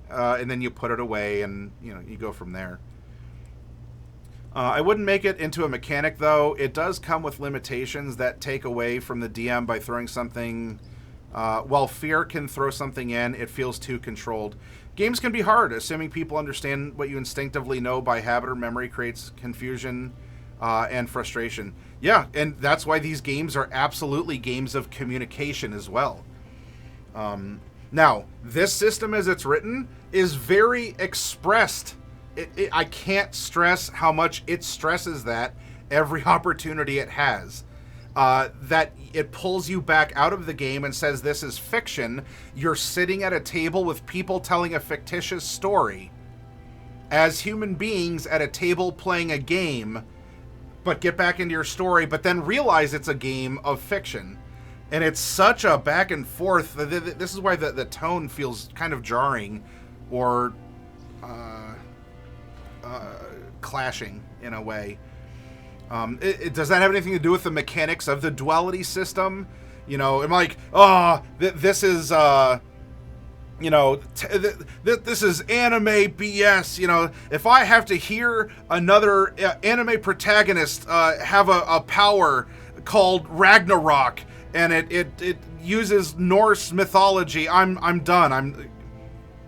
and then you put it away, and you go from there. I wouldn't make it into a mechanic, though. It does come with limitations that take away from the DM by throwing something. While fear can throw something in, it feels too controlled. Games can be hard. Assuming people understand what you instinctively know by habit or memory creates confusion and frustration. Yeah, and that's why these games are absolutely games of communication as well. Now, this system as it's written is very expressed. I can't stress how much it stresses that every opportunity it has. That it pulls you back out of the game and says this is fiction. You're sitting at a table with people telling a fictitious story as human beings at a table playing a game, but get back into your story, but then realize it's a game of fiction. And it's such a back and forth. This is why the tone feels kind of jarring or clashing in a way. Does that have anything to do with the mechanics of the duality system? You know, I'm like, this is, this is anime BS. You know, if I have to hear another anime protagonist have a power called Ragnarok, and it uses Norse mythology, I'm done.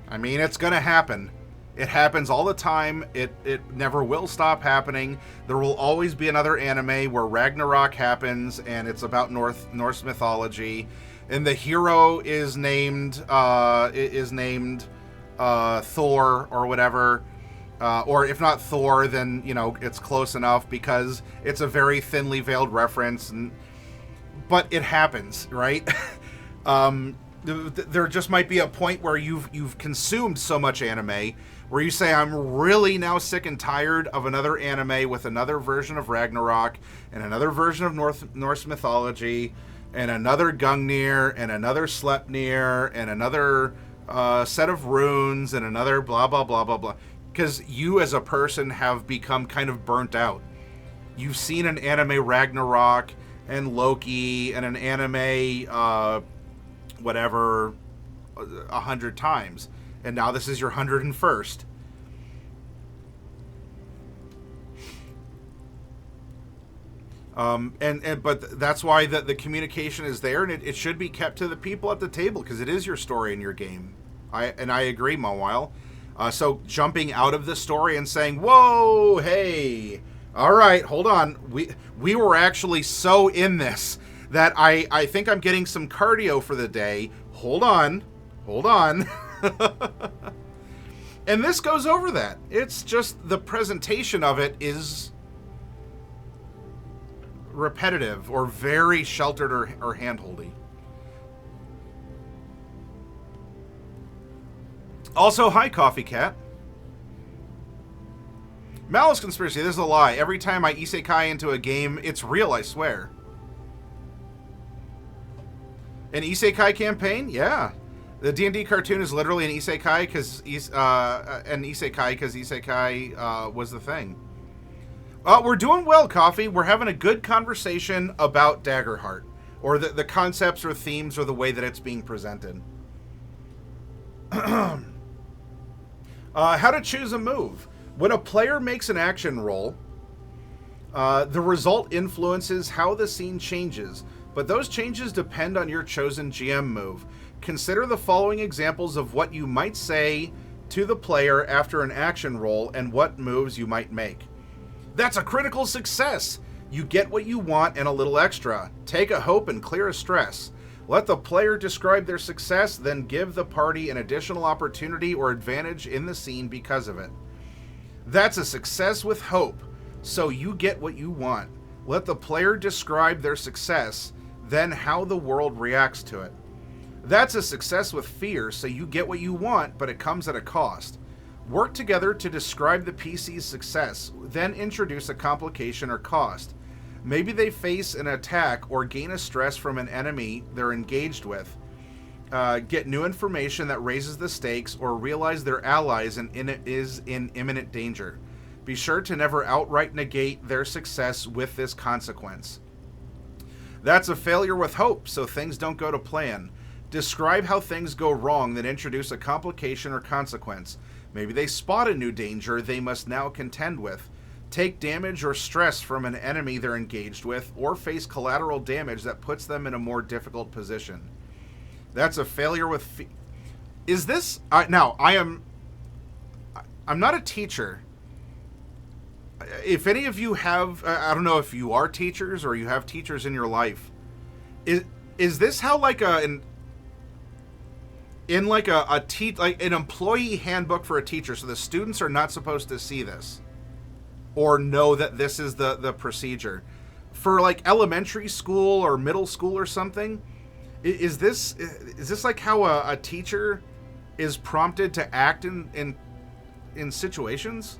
I mean, it's gonna happen. It happens all the time. It never will stop happening. There will always be another anime where Ragnarok happens and it's about Norse mythology, and the hero is named Thor or whatever, or if not Thor, then it's close enough because it's a very thinly veiled reference. But it happens, right? There just might be a point where you've consumed so much anime where you say, I'm really now sick and tired of another anime with another version of Ragnarok and another version of Norse mythology and another Gungnir and another Sleipnir and another set of runes and another blah, blah, blah, blah, blah. Because you as a person have become kind of burnt out. You've seen an anime Ragnarok and Loki and an anime whatever 100 times, and now this is your 101st. But that's why the communication is there, and it should be kept to the people at the table because it is your story in your game. I agree, Mawile. So jumping out of the story and saying, "Whoa, hey, all right, hold on, we were actually so in this that I think I'm getting some cardio for the day. Hold on." And this goes over that. It's just the presentation of it is repetitive or very sheltered or hand-holdy. Also, hi, Coffee Cat. Malice Conspiracy, this is a lie. Every time I isekai into a game, it's real, I swear. An isekai campaign? Yeah. The D&D cartoon is literally an isekai because isekai was the thing. We're doing well, Coffee. We're having a good conversation about Daggerheart, or the concepts or themes or the way that it's being presented. How to choose a move. When a player makes an action roll, the result influences how the scene changes, but those changes depend on your chosen GM move. Consider the following examples of what you might say to the player after an action roll and what moves you might make. That's a critical success! You get what you want and a little extra. Take a hope and clear a stress. Let the player describe their success, then give the party an additional opportunity or advantage in the scene because of it. That's a success with hope, so you get what you want. Let the player describe their success, then how the world reacts to it. That's a success with fear, so you get what you want, but it comes at a cost. Work together to describe the PC's success, then introduce a complication or cost. Maybe they face an attack or gain a stress from an enemy they're engaged with. Get new information that raises the stakes, or realize their allies is in imminent danger. Be sure to never outright negate their success with this consequence. That's a failure with hope, so things don't go to plan. Describe how things go wrong, then introduce a complication or consequence. Maybe they spot a new danger they must now contend with. Take damage or stress from an enemy they're engaged with, or face collateral damage that puts them in a more difficult position. That's a failure with... Is this... now, I'm not a teacher. If any of you have... I don't know if you are teachers or you have teachers in your life. Is this how, like, in like like an employee handbook for a teacher, so the students are not supposed to see this or know that this is the procedure. For like elementary school or middle school or something, is this like how a teacher is prompted to act in situations?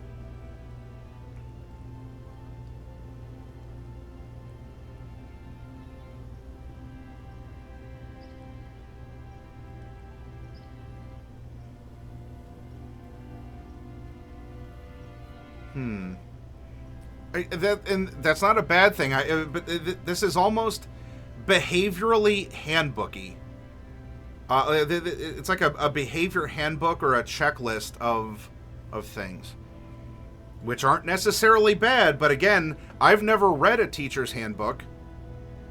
And that's not a bad thing. But this is almost behaviorally handbooky. It's like a behavior handbook or a checklist of things, which aren't necessarily bad. But again, I've never read a teacher's handbook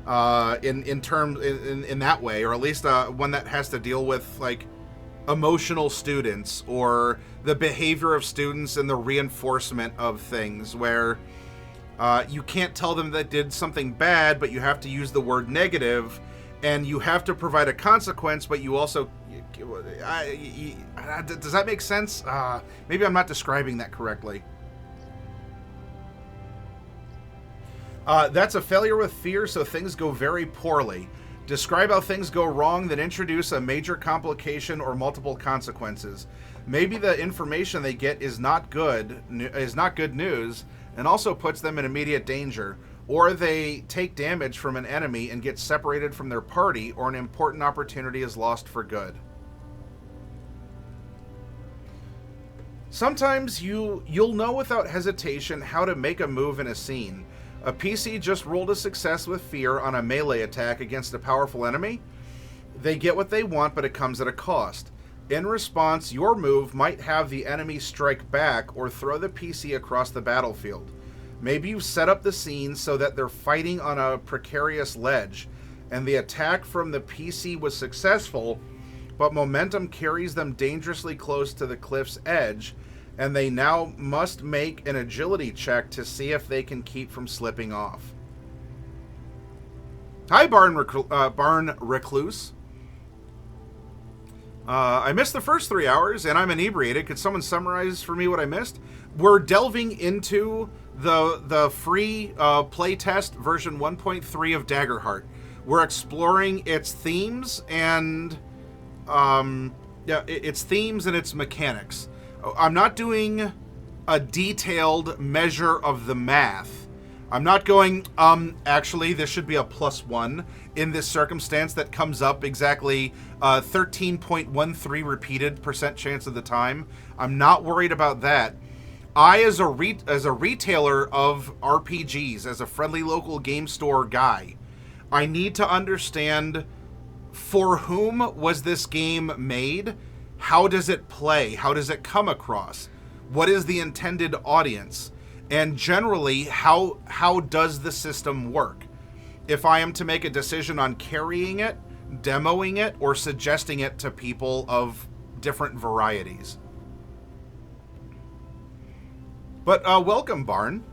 in terms in that way, or at least one that has to deal with like emotional students or the behavior of students and the reinforcement of things, where you can't tell them that did something bad, but you have to use the word negative, and you have to provide a consequence, but you also... does that make sense? Maybe I'm not describing that correctly. That's a failure with fear, so things go very poorly. Describe how things go wrong, then introduce a major complication or multiple consequences. Maybe the information they get is not good news, and also puts them in immediate danger, or they take damage from an enemy and get separated from their party, or an important opportunity is lost for good. Sometimes you'll know without hesitation how to make a move in a scene. A PC just rolled a success with fear on a melee attack against a powerful enemy. They get what they want, but it comes at a cost. In response, your move might have the enemy strike back or throw the PC across the battlefield. Maybe you set up the scene so that they're fighting on a precarious ledge, and the attack from the PC was successful, but momentum carries them dangerously close to the cliff's edge, and they now must make an agility check to see if they can keep from slipping off. Hi, Barn Recluse. I missed the first 3 hours, and I'm inebriated. Could someone summarize for me what I missed? We're delving into the free playtest version 1.3 of Daggerheart. We're exploring its themes and its themes and its mechanics. I'm not doing a detailed measure of the math. I'm not going, actually, this should be a +1 in this circumstance that comes up exactly 13.13 repeated % chance of the time. I'm not worried about that. I, as a retailer of RPGs, as a friendly local game store guy, I need to understand for whom was this game made? How does it play? How does it come across? What is the intended audience? And generally, how does the system work? If I am to make a decision on carrying it, demoing it, or suggesting it to people of different varieties. But welcome, Barn.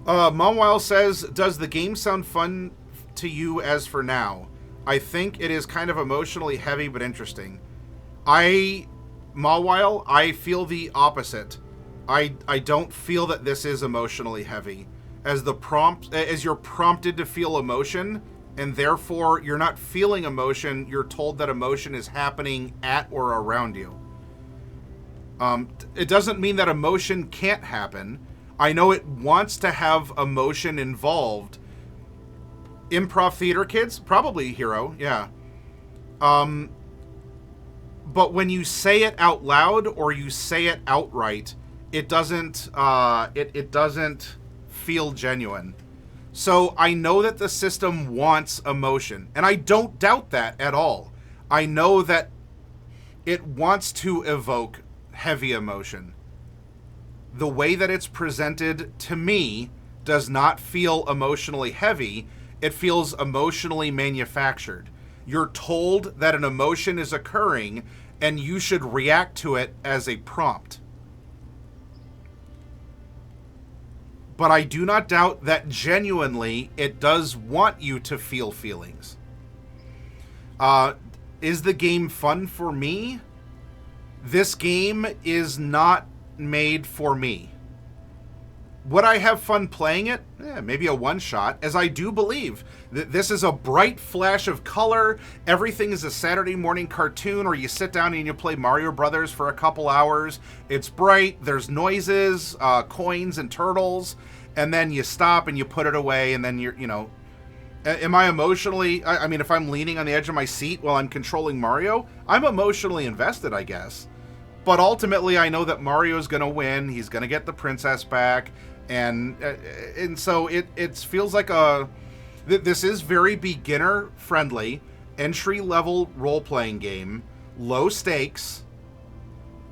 Momwile says, does the game sound fun to you as for now? I think it is kind of emotionally heavy but interesting. Mawile, I feel the opposite. I don't feel that this is emotionally heavy. As you're prompted to feel emotion, and therefore you're not feeling emotion, you're told that emotion is happening at or around you. It doesn't mean that emotion can't happen. I know it wants to have emotion involved. Improv theater kids? Probably, Hero, yeah. But when you say it out loud or you say it outright, it doesn't it doesn't feel genuine. So I know that the system wants emotion, and I don't doubt that at all. I know that it wants to evoke heavy emotion. The way that it's presented to me does not feel emotionally heavy. It feels emotionally manufactured. You're told that an emotion is occurring, and you should react to it as a prompt. But I do not doubt that genuinely it does want you to feel feelings. Is the game fun for me? This game is not made for me. Would I have fun playing it? Maybe a one-shot, as I do believe that this is a bright flash of color. Everything is a Saturday morning cartoon, or you sit down and you play Mario Brothers for a couple hours. It's bright, there's noises, coins and turtles, and then you stop and you put it away, and then you know... Am I emotionally... I mean, if I'm leaning on the edge of my seat while I'm controlling Mario, I'm emotionally invested, I guess. But ultimately, I know that Mario's going to win. He's going to get the princess back. And so it feels like this is very beginner-friendly, entry-level role-playing game, low stakes,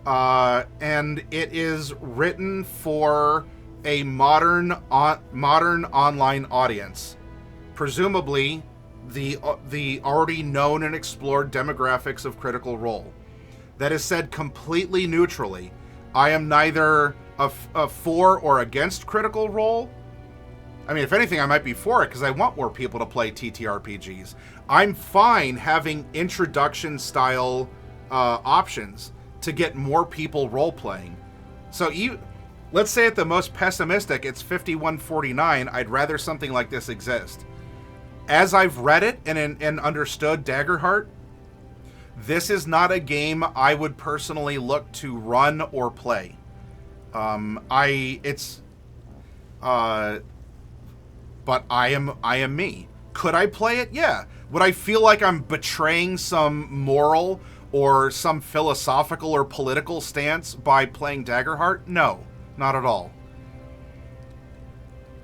and it is written for a modern online audience. Presumably, the already known and explored demographics of Critical Role. That is said completely neutrally. I am neither a for or against Critical Role. I mean, if anything, I might be for it because I want more people to play TTRPGs. I'm fine having introduction-style options to get more people role-playing. So let's say at the most pessimistic, it's 5149. I'd rather something like this exist. As I've read it and understood Daggerheart, this is not a game I would personally look to run or play. But I am me. Could I play it? Yeah. Would I feel like I'm betraying some moral or some philosophical or political stance by playing Daggerheart? No, not at all.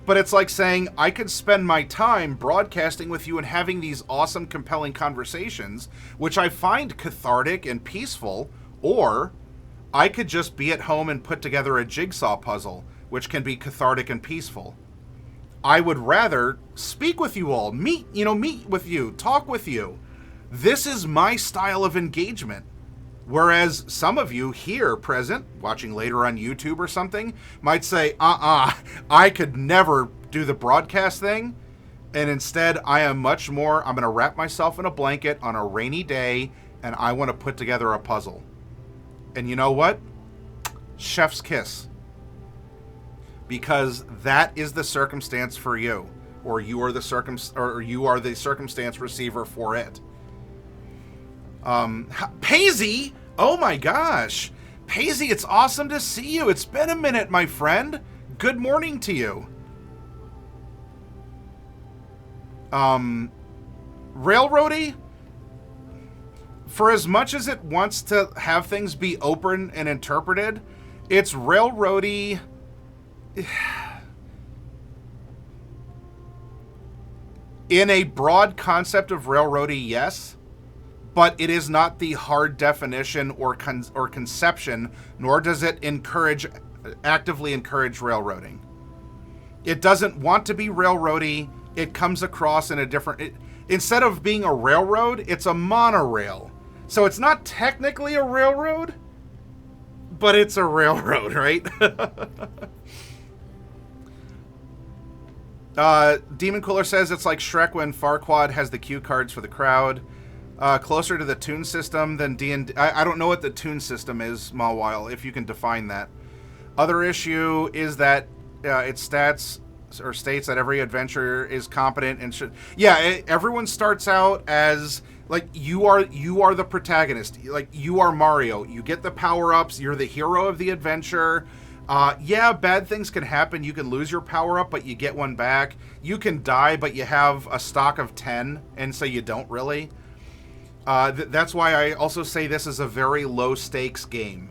But it's like saying I could spend my time broadcasting with you and having these awesome, compelling conversations, which I find cathartic and peaceful, or I could just be at home and put together a jigsaw puzzle, which can be cathartic and peaceful. I would rather speak with you all, meet with you, talk with you. This is my style of engagement. Whereas some of you here present, watching later on YouTube or something, might say, I could never do the broadcast thing. And instead, I'm going to wrap myself in a blanket on a rainy day, and I want to put together a puzzle. And you know what? Chef's kiss. Because that is the circumstance for you. Or you are the circumstance receiver for it. Paisy! Oh my gosh! Paisy, it's awesome to see you. It's been a minute, my friend. Good morning to you. Railroady? For as much as it wants to have things be open and interpreted, it's railroady. In a broad concept of railroady, yes, but it is not the hard definition or conception, nor does it actively encourage railroading. It doesn't want to be railroady. It comes across in a different... instead of being a railroad, it's a monorail. So it's not technically a railroad, but it's a railroad, right? Demon Cooler says it's like Shrek when Farquaad has the cue cards for the crowd. Closer to the tune system than D&D. I don't know what the tune system is, Mawile, if you can define that. Other issue is that it states that every adventure is competent and should... Yeah, everyone starts out as... Like, you are the protagonist. Like, you are Mario. You get the power-ups. You're the hero of the adventure. Yeah, bad things can happen. You can lose your power-up, but you get one back. You can die, but you have a stock of 10, and so you don't really. That's why I also say this is a very low-stakes game.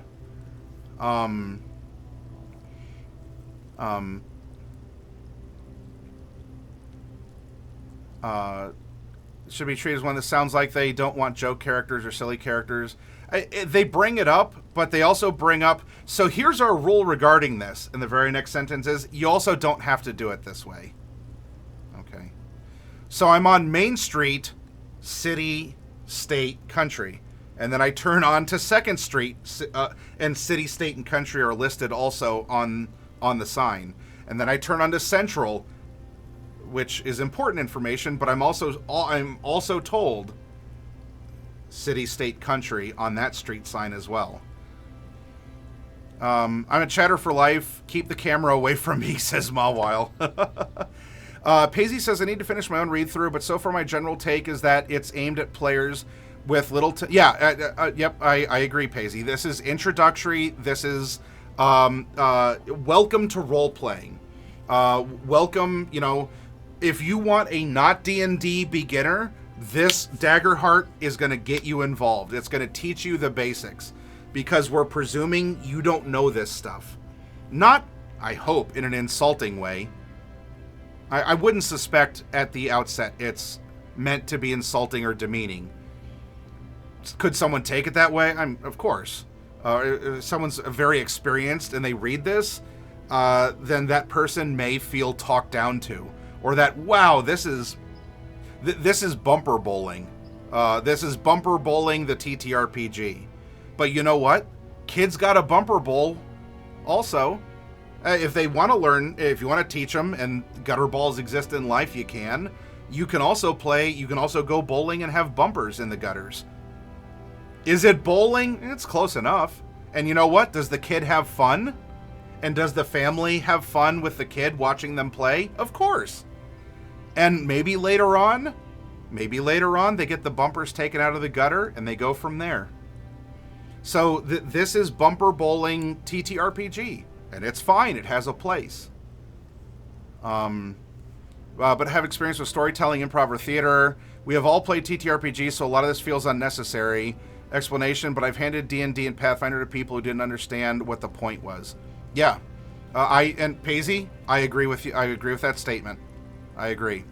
Should be treated as one that sounds like they don't want joke characters or silly characters. They bring it up, but they also bring up, so here's our rule regarding this. And the very next sentence is, you also don't have to do it this way. Okay. So I'm on Main Street, city, state, country. And then I turn on to 2nd Street, and city, state, and country are listed also on the sign. And then I turn on to Central, which is important information, but I'm also told city, state, country on that street sign as well. I'm a chatter for life. Keep the camera away from me, says Mawile. Paisley says, I need to finish my own read-through, but so far my general take is that it's aimed at players with little... yep, I agree, Paisley. This is introductory. This is welcome to role-playing. Welcome, you know, if you want a not D&D beginner, this Daggerheart is going to get you involved. It's going to teach you the basics. Because we're presuming you don't know this stuff. Not, I hope, in an insulting way. I wouldn't suspect at the outset it's meant to be insulting or demeaning. Could someone take it that way? Of course. If someone's very experienced and they read this, then that person may feel talked down to. Or that, wow, this is bumper bowling. This is bumper bowling the TTRPG. But you know what? Kids got a bumper bowl also. If they want to learn, if you want to teach them, and gutter balls exist in life, you can. You can also go bowling and have bumpers in the gutters. Is it bowling? It's close enough. And you know what? Does the kid have fun? And does the family have fun with the kid watching them play? Of course. And maybe later on they get the bumpers taken out of the gutter and they go from there. So this is bumper bowling TTRPG, and it's fine. It has a place. But I have experience with storytelling, improv, or theater. We have all played TTRPGs, so a lot of this feels unnecessary. Explanation, but I've handed D&D and Pathfinder to people who didn't understand what the point was. Yeah. And Paisley, I agree with you. I agree with that statement. I agree.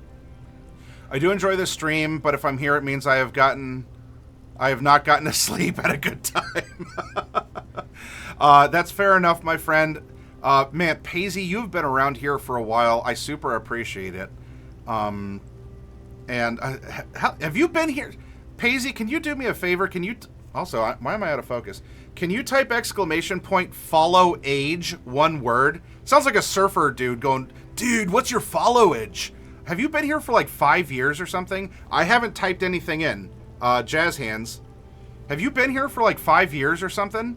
I do enjoy this stream, but if I'm here, it means I have not gotten to sleep at a good time. That's fair enough, my friend. Man, Paisley, you've been around here for a while. I super appreciate it. And have you been here? Paisley, can you do me a favor? Can you... Also, why am I out of focus? Can you type ! follow age, one word? Sounds like a surfer dude going, dude, what's your follow age? Have you been here for like 5 years or something? I haven't typed anything in. Jazz hands. Have you been here for like 5 years or something?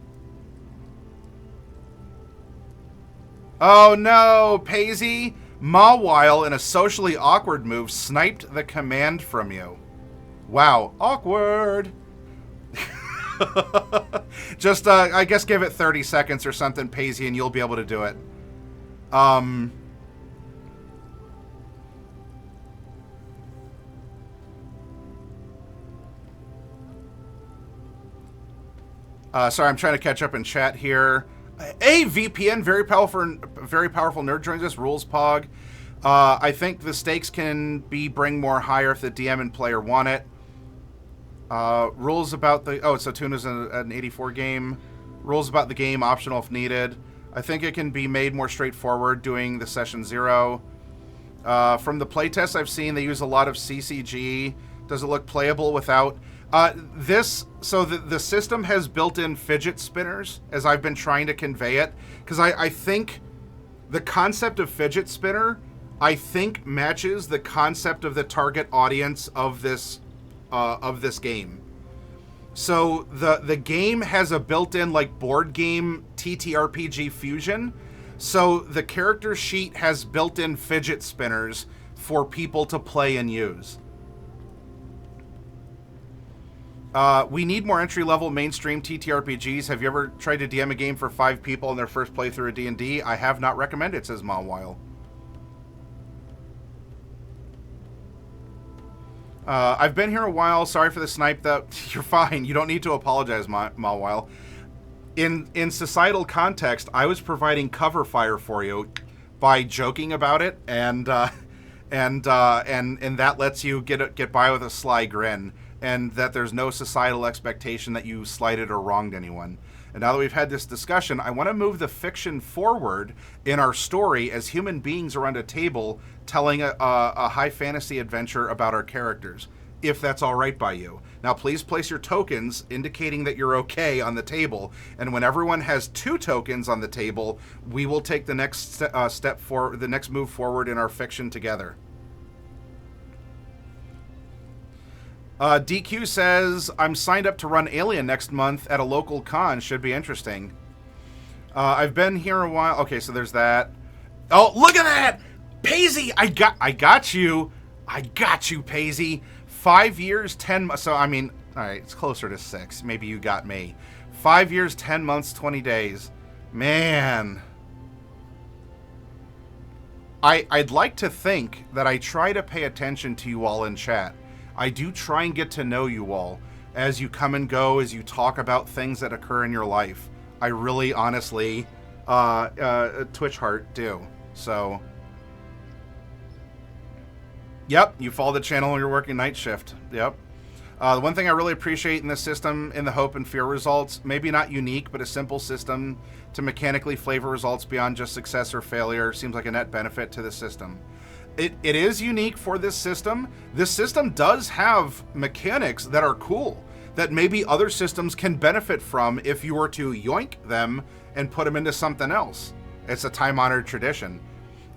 Oh no, Paisley. Mawile, in a socially awkward move, sniped the command from you. Wow, awkward. Just, I guess give it 30 seconds or something, Paisley, and you'll be able to do it. Sorry, I'm trying to catch up in chat here. Hey, VPN, very powerful nerd joins us. Rules Pog. I think the stakes can be bring more higher if the DM and player want it. Rules about the... Oh, so Tune is an 84 game. Rules about the game, optional if needed. I think it can be made more straightforward doing the session 0. From the playtest I've seen, they use a lot of CCG. Does it look playable without... the system has built-in fidget spinners, as I've been trying to convey it, because I think the concept of fidget spinner, I think, matches the concept of the target audience of this game. So the game has a built-in like board game TTRPG fusion. So the character sheet has built-in fidget spinners for people to play and use. We need more entry-level mainstream TTRPGs. Have you ever tried to DM a game for 5 people in their first playthrough of D&D? I have not recommended, says Mawile. I've been here a while. Sorry for the snipe, though. You're fine. You don't need to apologize, Mawile. In societal context, I was providing cover fire for you by joking about it, and that lets you get by with a sly grin. And that there's no societal expectation that you slighted or wronged anyone. And now that we've had this discussion, I want to move the fiction forward in our story as human beings around a table telling a high fantasy adventure about our characters, if that's all right by you. Now, please place your tokens indicating that you're okay on the table. And when everyone has 2 tokens on the table, we will take the next the next move forward in our fiction together. DQ says, I'm signed up to run Alien next month at a local con. Should be interesting. I've been here a while. Okay, so there's that. Oh, look at that! Paisy, I got you. I got you, Paisy. 5 years, 10 months. So, I mean, all right, it's closer to 6. Maybe you got me. 5 years, 10 months, 20 days. Man. I'd like to think that I try to pay attention to you all in chat. I do try and get to know you all as you come and go, as you talk about things that occur in your life. I really, honestly, Twitch Heart do. So, yep, you follow the channel when you're working night shift. Yep. The one thing I really appreciate in this system, in the Hope and Fear results, maybe not unique, but a simple system to mechanically flavor results beyond just success or failure, seems like a net benefit to the system. It is unique for this system. This system does have mechanics that are cool, that maybe other systems can benefit from if you were to yoink them and put them into something else. It's a time-honored tradition.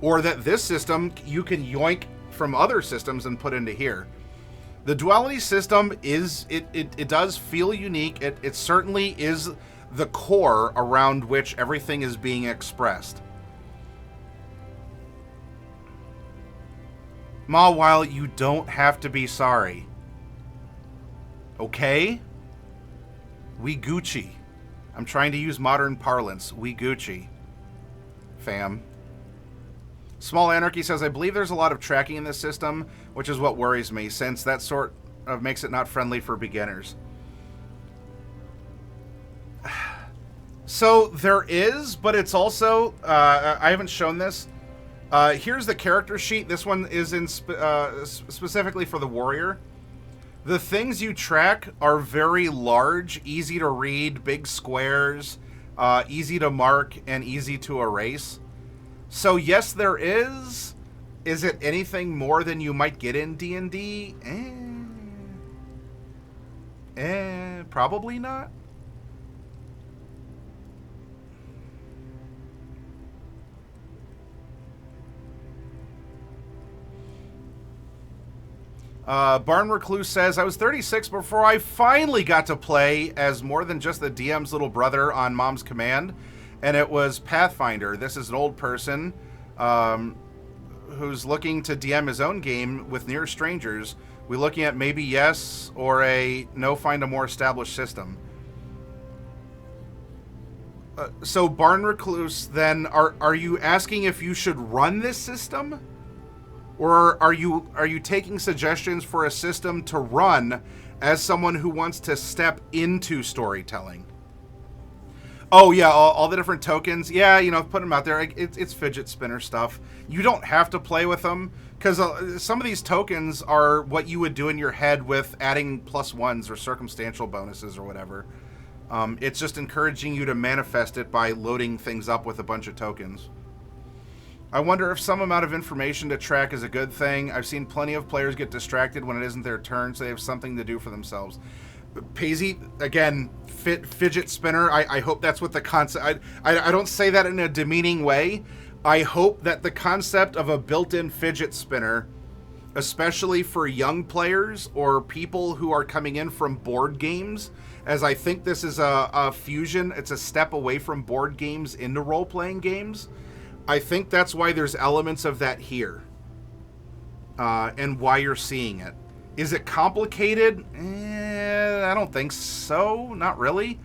Or that this system, you can yoink from other systems and put into here. The duality system is, it does feel unique. It certainly is the core around which everything is being expressed. Ma, while you don't have to be sorry. Okay? We Gucci. I'm trying to use modern parlance. We Gucci. Fam. Small Anarchy says, I believe there's a lot of tracking in this system, which is what worries me, since that sort of makes it not friendly for beginners. So there is, but it's also, I haven't shown this. Here's the character sheet. This one is in specifically for the warrior. The things you track are very large, easy to read, big squares, easy to mark, and easy to erase. So yes, there is. Is it anything more than you might get in D&D? Probably not. Barn Recluse says, I was 36 before I finally got to play as more than just the DM's little brother on Mom's command, and it was Pathfinder. This is an old person who's looking to DM his own game with near strangers. We're looking at maybe yes or a no, find a more established system. So Barn Recluse, then, are you asking if you should run this system? Or are you taking suggestions for a system to run as someone who wants to step into storytelling? Oh yeah, all the different tokens. Yeah, you know, put them out there. It's fidget spinner stuff. You don't have to play with them, because some of these tokens are what you would do in your head with adding +1s or circumstantial bonuses or whatever. It's just encouraging you to manifest it by loading things up with a bunch of tokens. I wonder if some amount of information to track is a good thing. I've seen plenty of players get distracted when it isn't their turn, so they have something to do for themselves. Paisy, again, fidget spinner. I hope that's what the concept... I don't say that in a demeaning way. I hope that the concept of a built-in fidget spinner, especially for young players or people who are coming in from board games, as I think this is a fusion, it's a step away from board games into role-playing games. I think that's why there's elements of that here, and why you're seeing it. Is it complicated? I don't think so. Not really.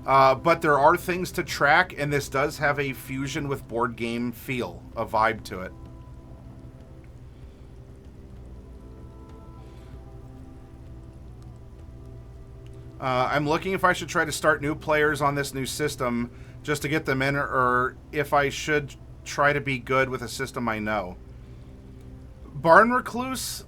But there are things to track, and this does have a fusion with board game feel, a vibe to it. I'm looking if I should try to start new players on this new system just to get them in, or if I should try to be good with a system I know. Barn Recluse,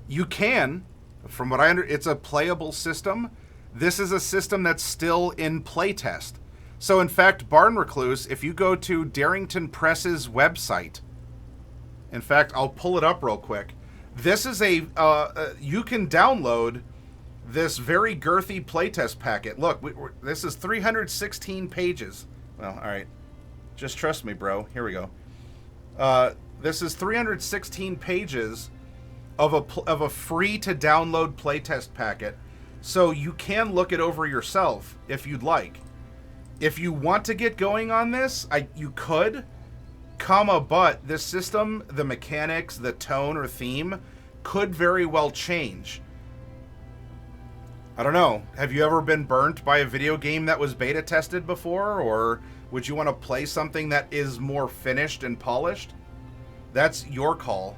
you can. From what I understand, it's a playable system. This is a system that's still in playtest. So in fact, Barn Recluse, if you go to Darrington Press's website, in fact, I'll pull it up real quick. This is a, you can download this very girthy playtest packet. Look, this is 316 pages. Well, all right. Just trust me, bro. Here we go. This is 316 pages of a free to download playtest packet, so you can look it over yourself if you'd like. If you want to get going on this, you could, but this system, the mechanics, the tone or theme, could very well change. I don't know. Have you ever been burnt by a video game that was beta tested before, or would you want to play something that is more finished and polished? That's your call.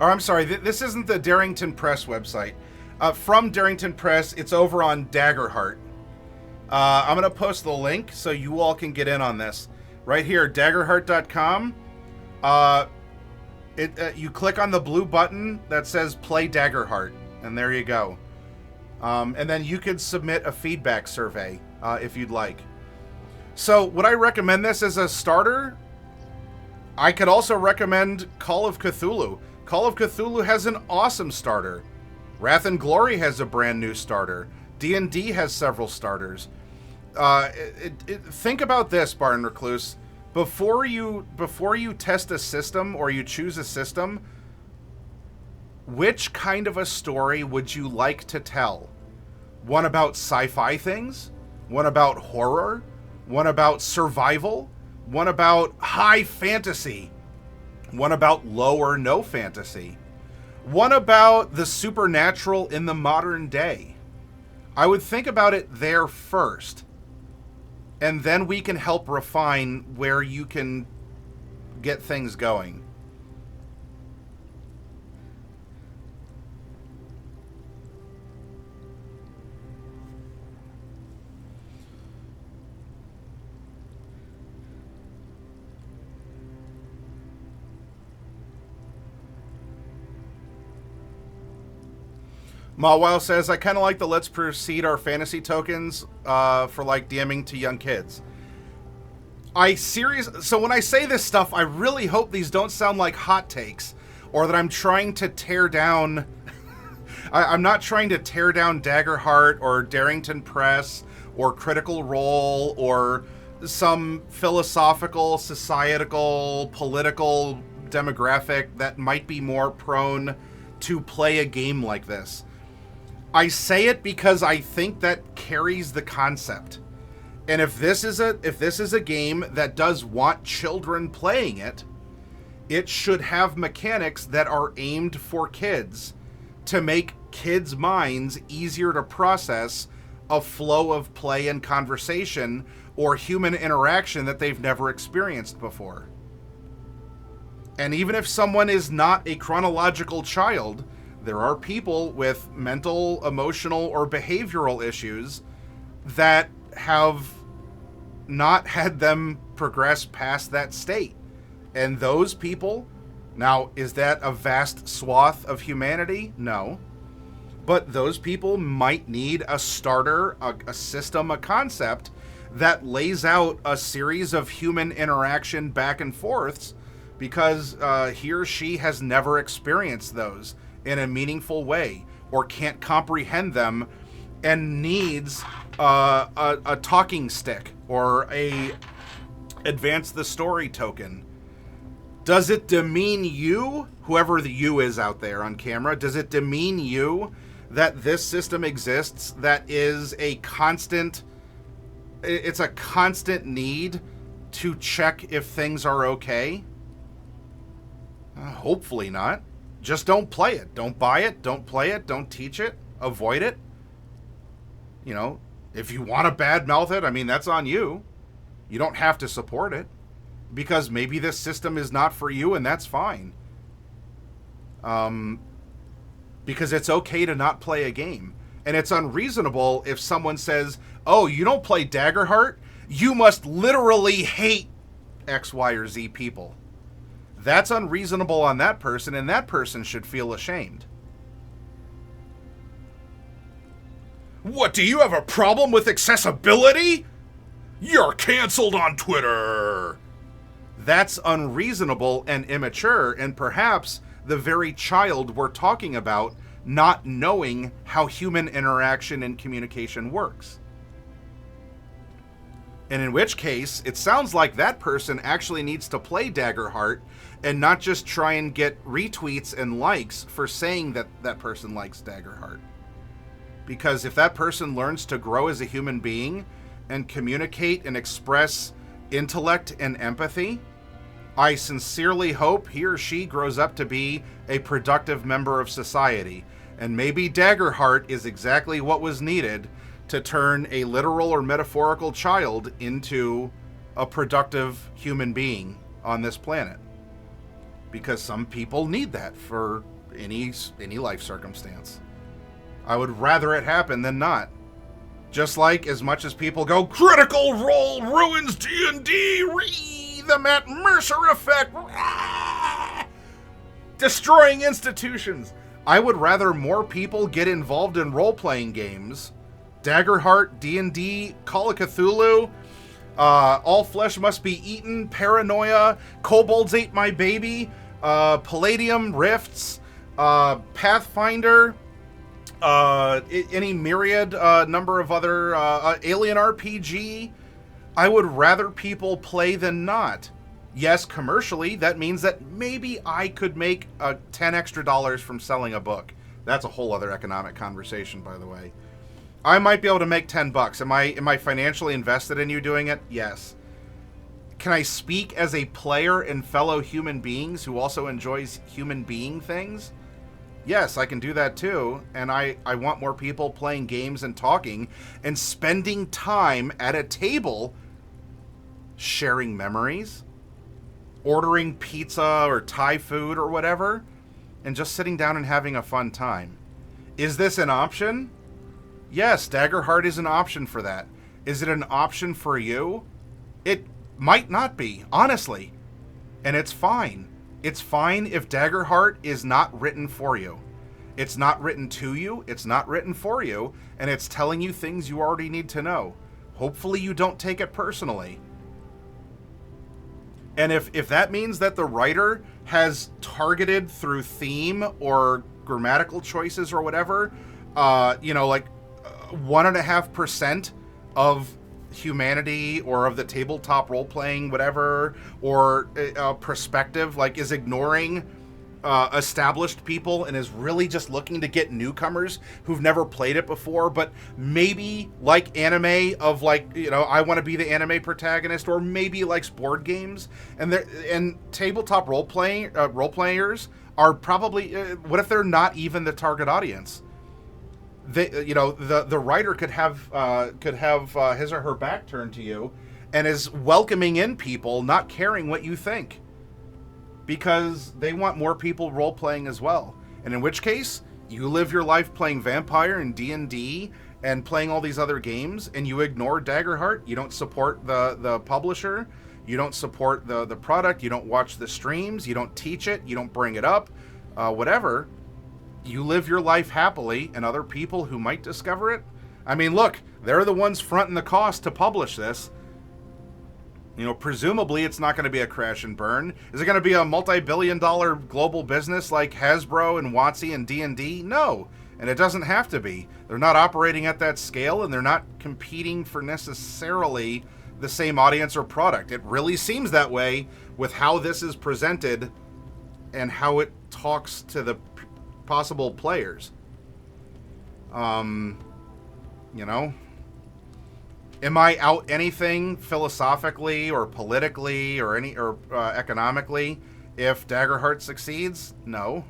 Or I'm sorry, this isn't the Darrington Press website. From Darrington Press, it's over on Daggerheart. I'm going to post the link so you all can get in on this. Right here, daggerheart.com. You click on the blue button that says Play Daggerheart, and there you go. And then you could submit a feedback survey if you'd like. So would I recommend this as a starter? I could also recommend Call of Cthulhu. Call of Cthulhu has an awesome starter. Wrath and Glory has a brand new starter. D&D has several starters. Think about this, Barton Recluse. Before you test a system or you choose a system, which kind of a story would you like to tell? One about sci-fi things? One about horror? One about survival? One about high fantasy? One about low or no fantasy? One about the supernatural in the modern day? I would think about it there first. And then we can help refine where you can get things going. Mawile says, I kind of like the let's proceed our fantasy tokens for like DMing to young kids. So when I say this stuff, I really hope these don't sound like hot takes or that I'm trying to tear down. I'm not trying to tear down Daggerheart or Darrington Press or Critical Role or some philosophical, societal, political demographic that might be more prone to play a game like this. I say it because I think that carries the concept. And if this is a game that does want children playing it, it should have mechanics that are aimed for kids to make kids' minds easier to process a flow of play and conversation or human interaction that they've never experienced before. And even if someone is not a chronological child, there are people with mental, emotional, or behavioral issues that have not had them progress past that state. And those people, now, is that a vast swath of humanity? No. But those people might need a starter, a system, a concept that lays out a series of human interaction back and forths because he or she has never experienced those in a meaningful way or can't comprehend them and needs a talking stick or a advance the story token. Does it demean you, whoever the you is out there on camera, does it demean you that this system exists that is a constant need to check if things are okay? Hopefully not. Just don't play it. Don't buy it. Don't play it. Don't teach it. Avoid it. You know, if you want to badmouth it, I mean, that's on you. You don't have to support it because maybe this system is not for you, and that's fine. Because it's okay to not play a game. And it's unreasonable if someone says, oh, you don't play Daggerheart? You must literally hate X, Y, or Z people. That's unreasonable on that person, and that person should feel ashamed. What, do you have a problem with accessibility? You're canceled on Twitter. That's unreasonable and immature, and perhaps the very child we're talking about not knowing how human interaction and communication works. And in which case, it sounds like that person actually needs to play Daggerheart and not just try and get retweets and likes for saying that that person likes Daggerheart. Because if that person learns to grow as a human being and communicate and express intellect and empathy, I sincerely hope he or she grows up to be a productive member of society. And maybe Daggerheart is exactly what was needed to turn a literal or metaphorical child into a productive human being on this planet. Because some people need that for any life circumstance. I would rather it happen than not. Just like as much as people go, Critical Role ruins D&D, the Matt Mercer effect, destroying institutions. I would rather more people get involved in role-playing games. Daggerheart, D&D, Call of Cthulhu, All Flesh Must Be Eaten, Paranoia, Kobolds Ate My Baby, Palladium, Rifts, Pathfinder, any myriad number of other Alien RPG. I would rather people play than not. Yes, commercially, that means that maybe I could make $10 extra from selling a book. That's a whole other economic conversation, by the way. I might be able to make $10. Am I financially invested in you doing it? Yes. Can I speak as a player and fellow human beings who also enjoys human being things? Yes, I can do that too. And I want more people playing games and talking and spending time at a table sharing memories, ordering pizza or Thai food or whatever, and just sitting down and having a fun time. Is this an option? Yes, Daggerheart is an option for that. Is it an option for you? It might not be, honestly. And it's fine. It's fine if Daggerheart is not written for you. It's not written to you, it's not written for you, and it's telling you things you already need to know. Hopefully you don't take it personally. And if that means that the writer has targeted through theme or grammatical choices or whatever, like 1.5% of humanity or of the tabletop role-playing whatever, or perspective, like is ignoring established people and is really just looking to get newcomers who've never played it before, but maybe like anime of I want to be the anime protagonist, or maybe likes board games, and tabletop role players are probably what if they're not even the target audience? The writer could have his or her back turned to you and is welcoming in people not caring what you think, because they want more people role-playing as well. And in which case, you live your life playing Vampire and D&D and playing all these other games, and you ignore Daggerheart. You don't support the publisher. You don't support the product. You don't watch the streams. You don't teach it. You don't bring it up. Whatever. You live your life happily, and other people who might discover it, I mean, look, they're the ones fronting the cost to publish this. Presumably it's not going to be a crash and burn. Is it going to be a multi-billion-dollar global business like Hasbro and WotC and D&D? No, and it doesn't have to be. They're not operating at that scale, and they're not competing for necessarily the same audience or product. It really seems that way with how this is presented and how it talks to the possible players. Am I out anything philosophically or politically or economically if Daggerheart succeeds? No.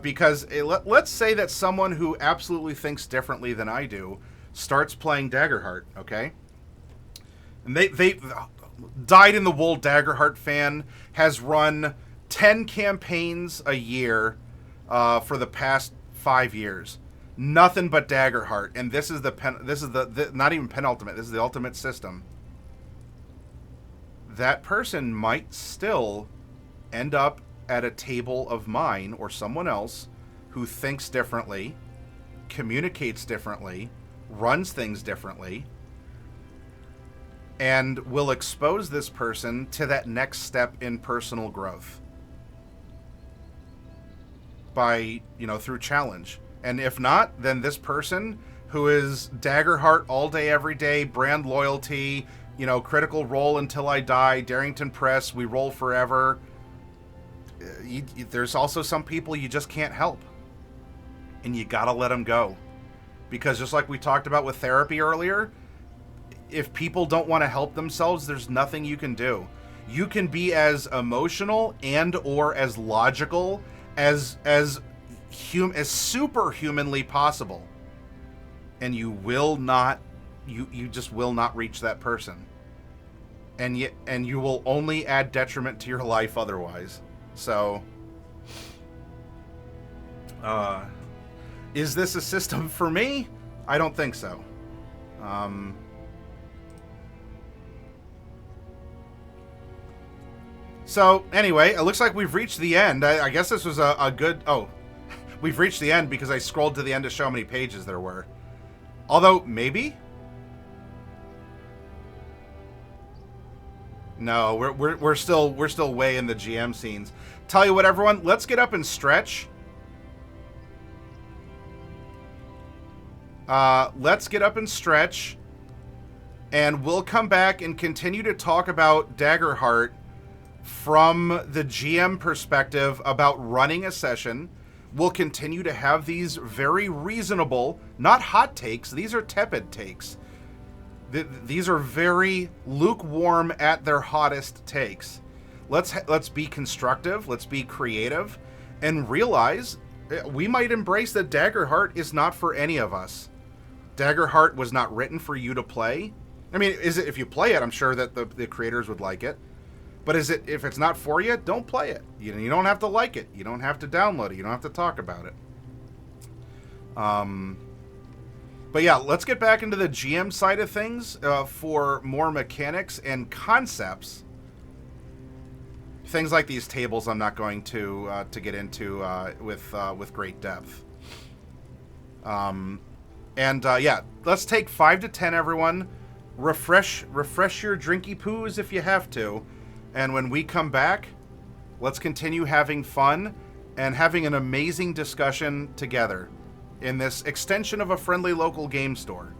Because let's say that someone who absolutely thinks differently than I do starts playing Daggerheart, okay? And they dyed-in-the-wool Daggerheart fan has run 10 campaigns a year for the past 5 years. Nothing but Daggerheart, and this is the not even penultimate. This is the ultimate system. That person might still end up at a table of mine or someone else who thinks differently, communicates differently, runs things differently, and will expose this person to that next step in personal growth by, through challenge. And if not, then this person who is Daggerheart all day, every day, brand loyalty, Critical Role until I die, Darrington Press, we roll forever. There's also some people you just can't help. And you gotta let them go. Because just like we talked about with therapy earlier, if people don't want to help themselves, there's nothing you can do. You can be as emotional and or as logical as superhumanly possible. And you will not, you just will not reach that person. And you will only add detriment to your life otherwise. So, is this a system for me? I don't think so. So, anyway, it looks like we've reached the end. I guess this was a good... Oh, we've reached the end because I scrolled to the end to show how many pages there were. Although, maybe? No, we're still way in the GM scenes. Tell you what, everyone, let's get up and stretch. Let's get up and stretch. And we'll come back and continue to talk about Daggerheart from the GM perspective about running a session. We'll continue to have these very reasonable, not hot takes, these are tepid takes. These are very lukewarm at their hottest takes. Let's be constructive, let's be creative, and realize we might embrace that Daggerheart is not for any of us. Daggerheart was not written for you to play. I mean, if you play it, I'm sure that the creators would like it. But if it's not for you, don't play it. You don't have to like it. You don't have to download it. You don't have to talk about it. But yeah, let's get back into the GM side of things for more mechanics and concepts. Things like these tables I'm not going to get into with great depth. Yeah, let's take 5 to 10, everyone. Refresh your drinky poos if you have to. And when we come back, let's continue having fun and having an amazing discussion together in this extension of a friendly local game store.